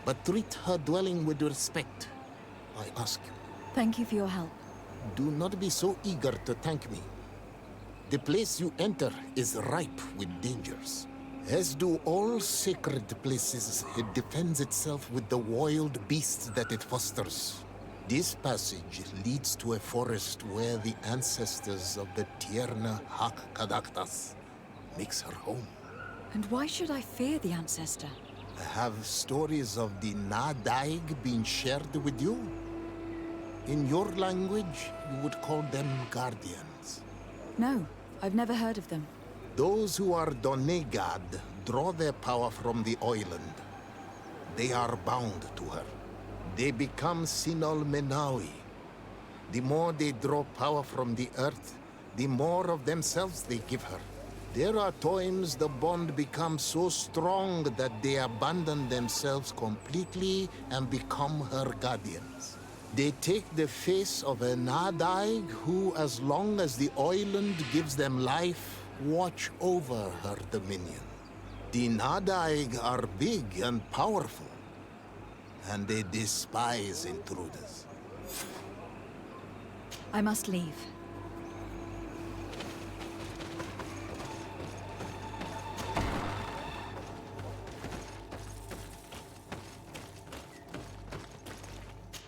but treat her dwelling with respect, I ask you. Thank you for your help. Do not be so eager to thank me. The place you enter is ripe with dangers. As do all sacred places, it defends itself with the wild beasts that it fosters. This passage leads to a forest where the ancestors of the Tierna Hakkadactus makes her home. And why should I fear the ancestor? Have stories of the Nadaig been shared with you? In your language, you would call them guardians. No, I've never heard of them. Those who are Donegad draw their power from the island. They are bound to her. They become Sinol Menawi. The more they draw power from the earth, the more of themselves they give her. There are times the bond becomes so strong that they abandon themselves completely and become her guardians. They take the face of a Nadaig who, as long as the island gives them life, watch over her dominion. The Nadaig are big and powerful, and they despise intruders. I must leave.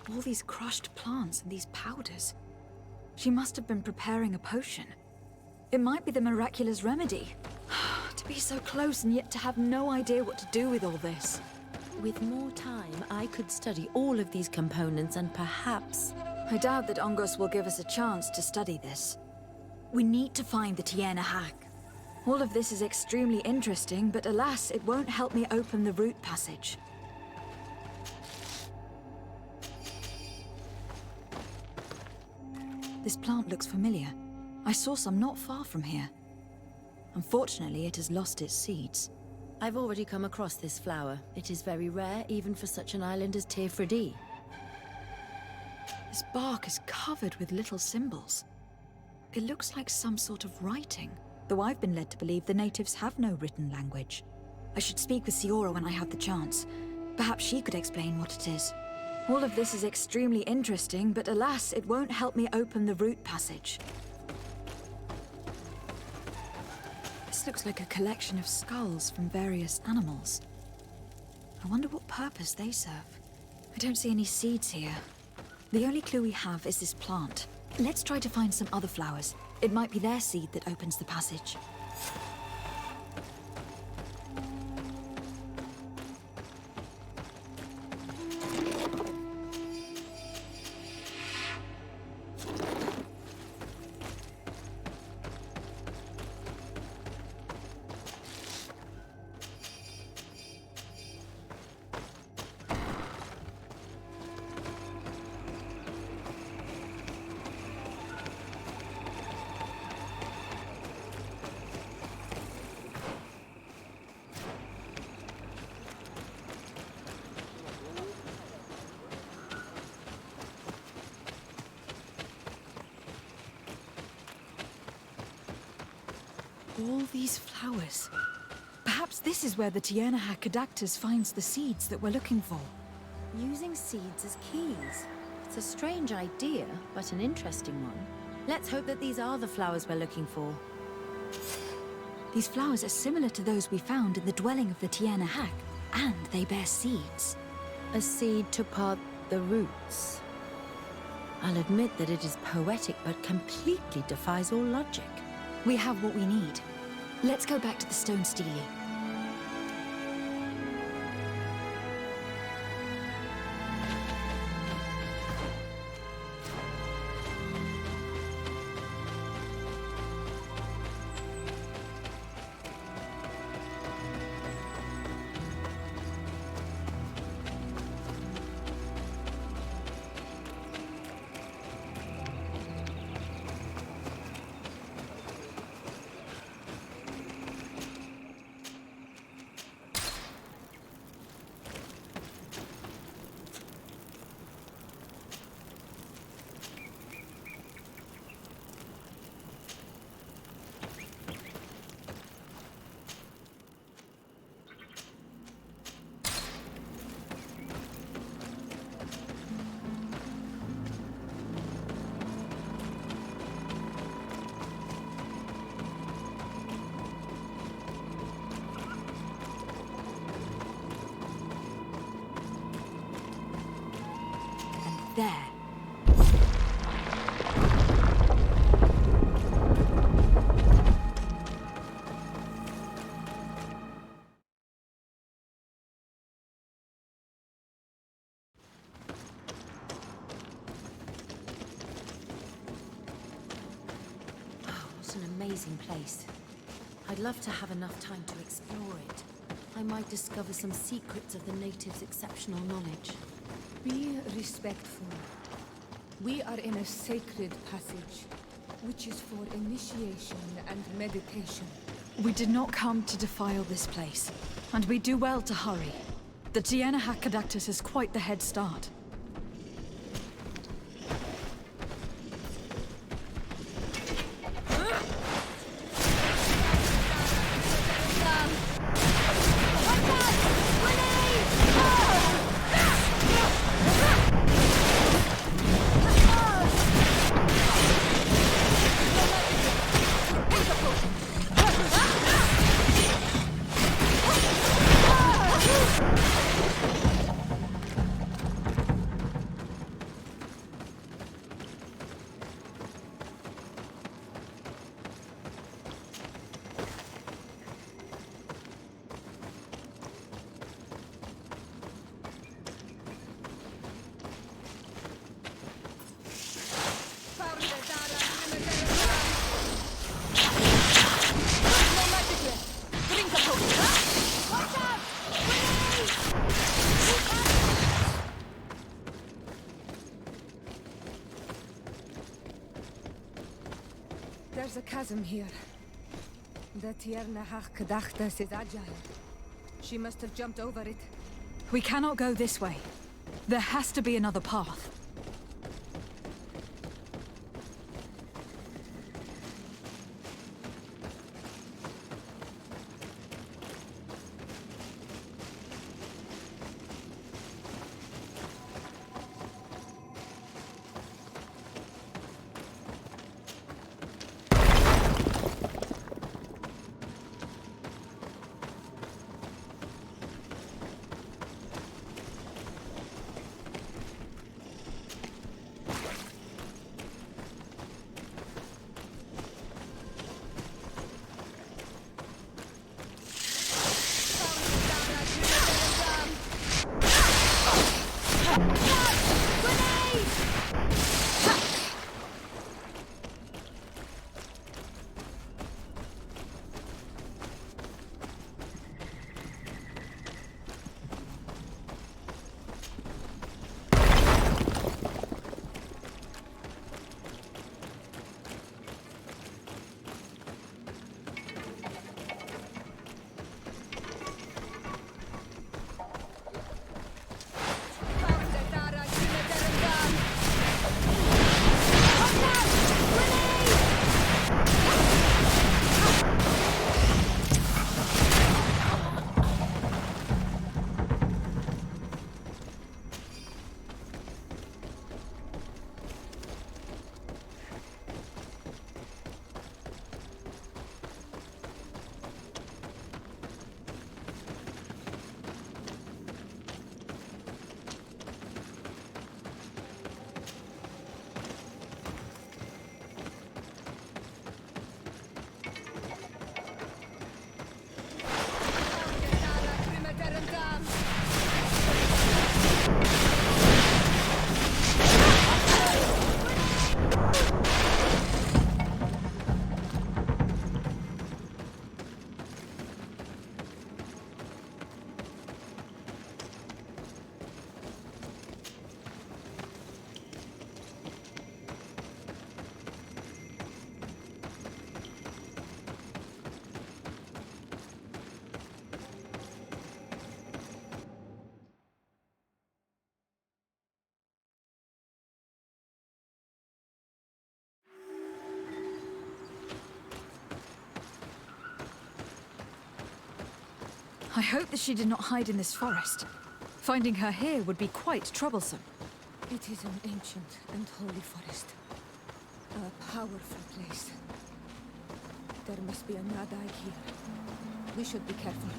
All these crushed plants and these powders. She must have been preparing a potion. It might be the miraculous remedy. To be so close and yet to have no idea what to do with all this. With more time, I could study all of these components and perhaps... I doubt that Ongos will give us a chance to study this. We need to find the Tiana Hack. All of this is extremely interesting, but alas, it won't help me open the root passage. This plant looks familiar. I saw some not far from here. Unfortunately, it has lost its seeds. I've already come across this flower. It is very rare, even for such an island as Teofredi. This bark is covered with little symbols. It looks like some sort of writing, though I've been led to believe the natives have no written language. I should speak with Siora when I have the chance. Perhaps she could explain what it is. All of this is extremely interesting, but alas, it won't help me open the root passage. This looks like a collection of skulls from various animals. I wonder what purpose they serve. I don't see any seeds here. The only clue we have is this plant. Let's try to find some other flowers. It might be their seed that opens the passage. All these flowers. Perhaps this is where the Tiernahak Adactus finds the seeds that we're looking for. Using seeds as keys. It's a strange idea, but an interesting one. Let's hope that these are the flowers we're looking for. These flowers are similar to those we found in the dwelling of the Tiernahak, and they bear seeds. A seed to part the roots. I'll admit that it is poetic, but completely defies all logic. We have what we need. Let's go back to the Stone Stele. There. What an amazing place. I'd love to have enough time to explore it. I might discover some secrets of the natives' exceptional knowledge. Be respectful. We are in a sacred passage, which is for initiation and meditation. We did not come to defile this place, and we do well to hurry. The Tiernahak Adactus has quite the head start. There's a chasm here. The Tiernahak Adactus is agile. She must have jumped over it. We cannot go this way. There has to be another path. I hope that she did not hide in this forest. Finding her here would be quite troublesome. It is an ancient and holy forest. A powerful place. There must be a Nadai here. We should be careful.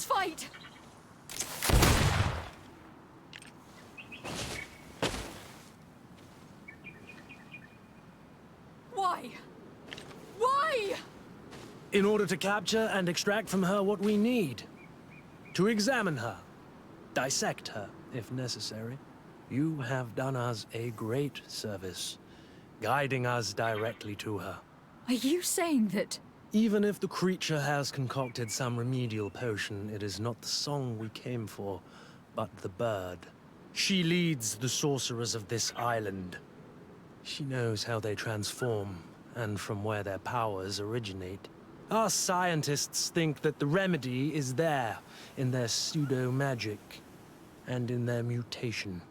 fight! Why? Why? In order to capture and extract from her what we need. To examine her. Dissect her, if necessary. You have done us a great service, guiding us directly to her. Are you saying that... Even if the creature has concocted some remedial potion, it is not the song we came for, but the bird. She leads the sorcerers of this island. She knows how they transform, and from where their powers originate. Our scientists think that the remedy is there, in their pseudo-magic, and in their mutation.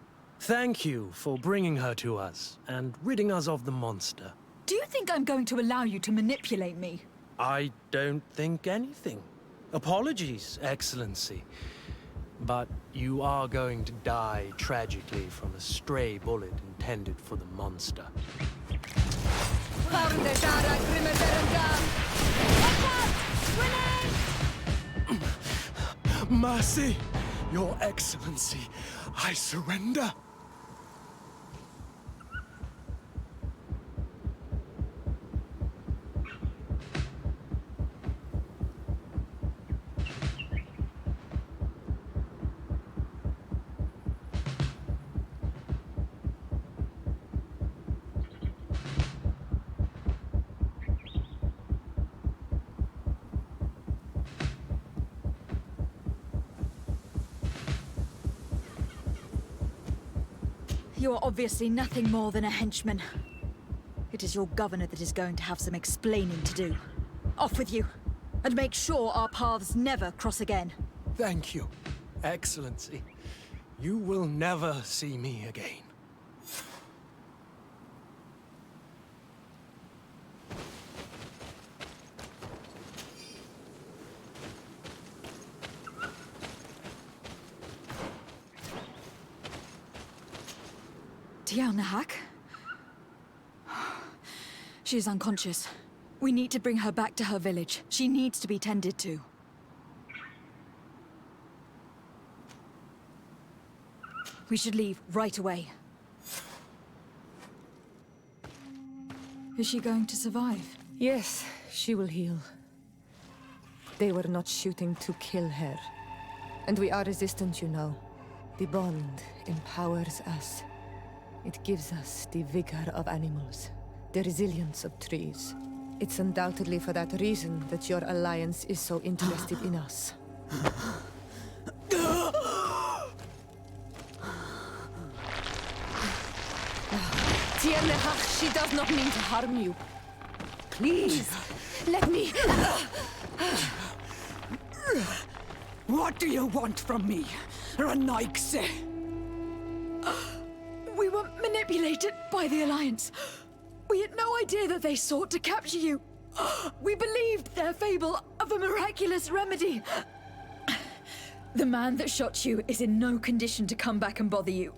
Thank you for bringing her to us, and ridding us of the monster. Do you think I'm going to allow you to manipulate me? I don't think anything. Apologies, Excellency. But you are going to die tragically from a stray bullet intended for the monster. Mercy, Your Excellency, I surrender. You are obviously nothing more than a henchman. It is your governor that is going to have some explaining to do. Off with you, and make sure our paths never cross again. Thank you, Excellency. You will never see me again. Nahak? She is unconscious. We need to bring her back to her village. She needs to be tended to. We should leave right away. Is she going to survive? Yes, she will heal. They were not shooting to kill her. And we are resistant, you know. The bond empowers us. It gives us the vigor of animals, the resilience of trees. It's undoubtedly for that reason that your alliance is so interested in us. Tiernehach, she does not mean to harm you. Please, let me... What do you want from me, Ranaikse? We were manipulated by the Alliance. We had no idea that they sought to capture you. We believed their fable of a miraculous remedy. The man that shot you is in no condition to come back and bother you.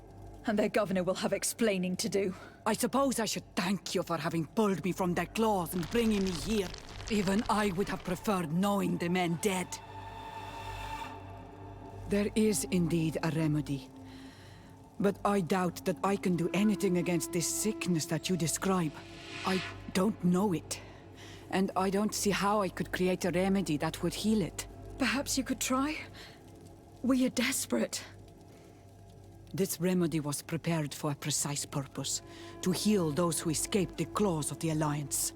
And their governor will have explaining to do. I suppose I should thank you for having pulled me from their claws and bringing me here. Even I would have preferred knowing the men dead. There is indeed a remedy. But I doubt that I can do anything against this sickness that you describe. I don't know it. And I don't see how I could create a remedy that would heal it. Perhaps you could try? We are desperate. This remedy was prepared for a precise purpose. To heal those who escaped the claws of the Alliance.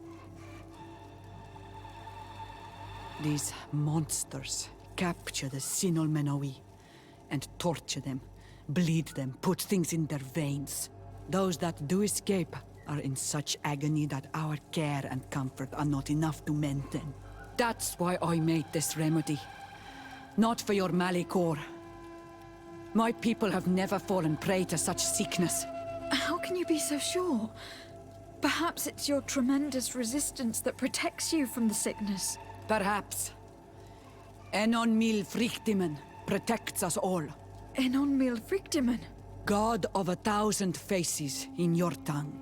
These monsters capture the Sinol Menawi and torture them. Bleed them, put things in their veins. Those that do escape are in such agony that our care and comfort are not enough to mend them. That's why I made this remedy. Not for your Malikor. My people have never fallen prey to such sickness. How can you be so sure? Perhaps it's your tremendous resistance that protects you from the sickness. Perhaps. Enon Mil Frictimen protects us all. Enon Mil Frictimen? God of 1,000 faces in your tongue.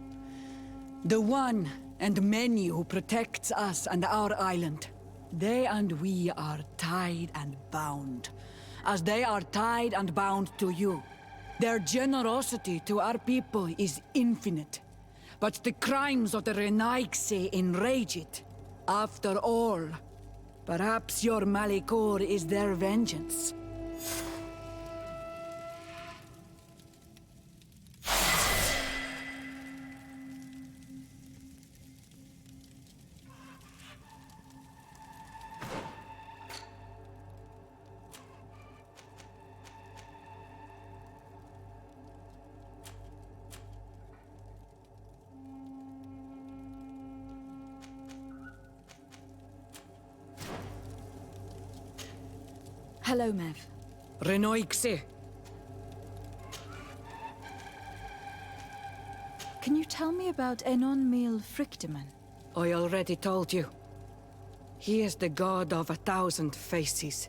The one and many who protects us and our island. They and we are tied and bound, as they are tied and bound to you. Their generosity to our people is infinite, but the crimes of the Renaigse enrage it. After all, perhaps your Malikor is their vengeance. Hello, Mev. Renoigse. Can you tell me about Enon Mil Frictiman? I already told you. He is the god of 1,000 faces.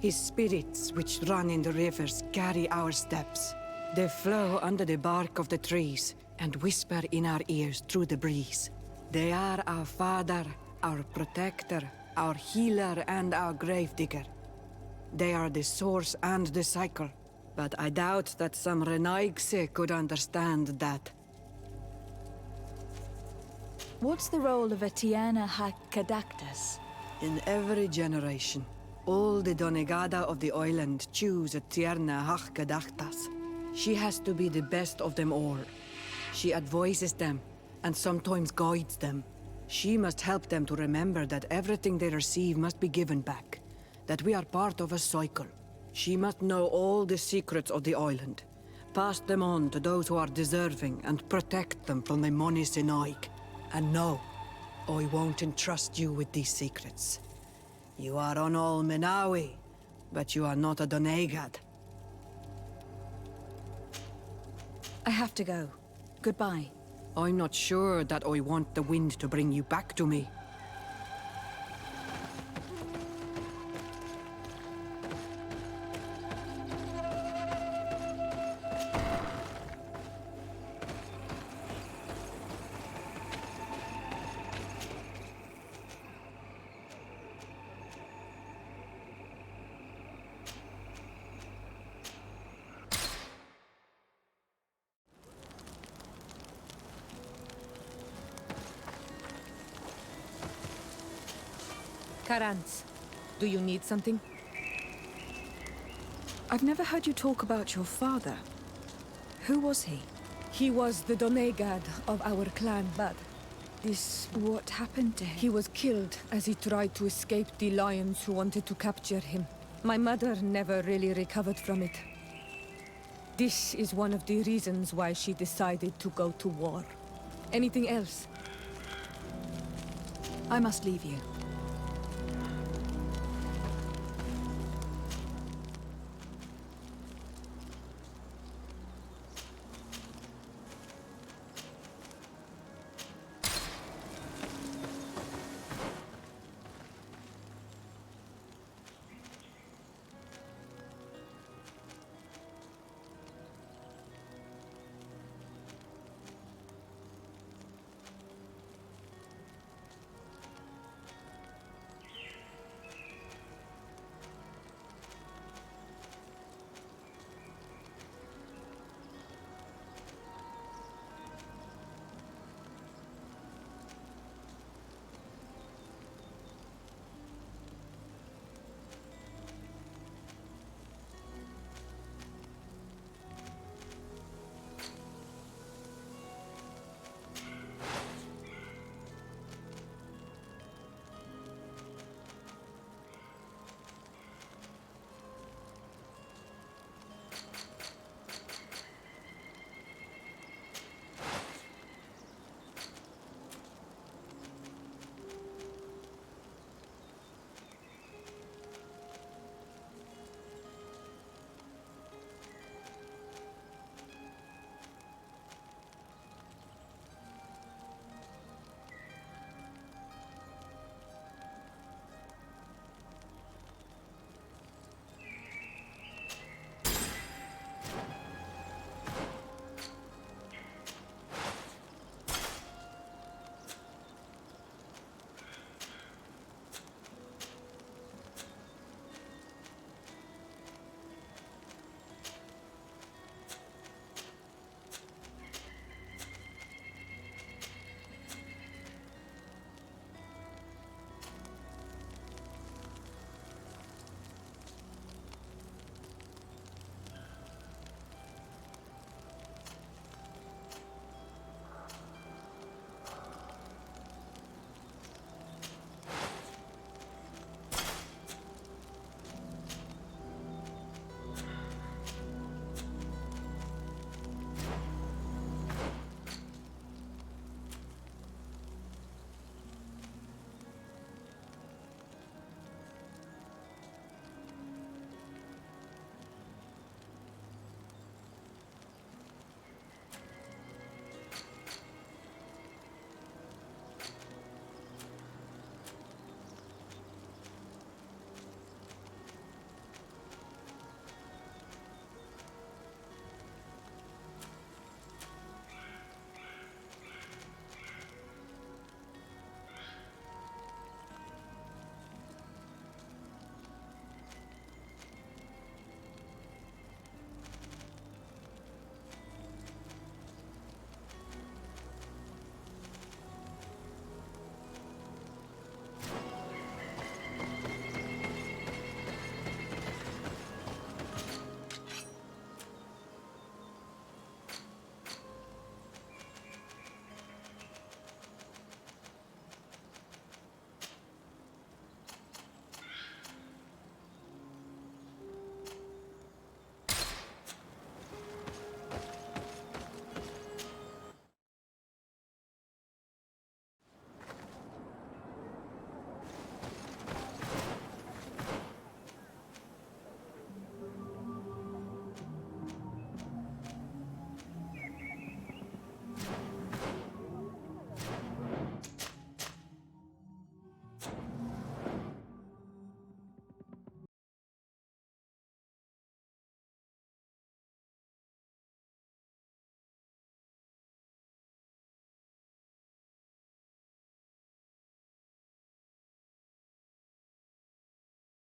His spirits, which run in the rivers, carry our steps. They flow under the bark of the trees and whisper in our ears through the breeze. They are our father, our protector, our healer, and our gravedigger. They are the source and the cycle, but I doubt that some Renaigse could understand that. What's the role of Etiana Hakadaktas? In every generation, all the Donegada of the island choose Etiana Hakadaktas. She has to be the best of them all. She advises them, and sometimes guides them. She must help them to remember that everything they receive must be given back. That we are part of a cycle. She must know all the secrets of the island, pass them on to those who are deserving, and protect them from the Moni Sinaig. And no, I won't entrust you with these secrets. You are on all Menawi, but you are not a Donegad. I have to go. Goodbye. I'm not sure that I want the wind to bring you back to me. Karantz, do you need something? I've never heard you talk about your father. Who was he? He was the Donegad of our clan, but what happened to him? He was killed as he tried to escape the lions who wanted to capture him. My mother never really recovered from it. This is one of the reasons why she decided to go to war. Anything else? I must leave you.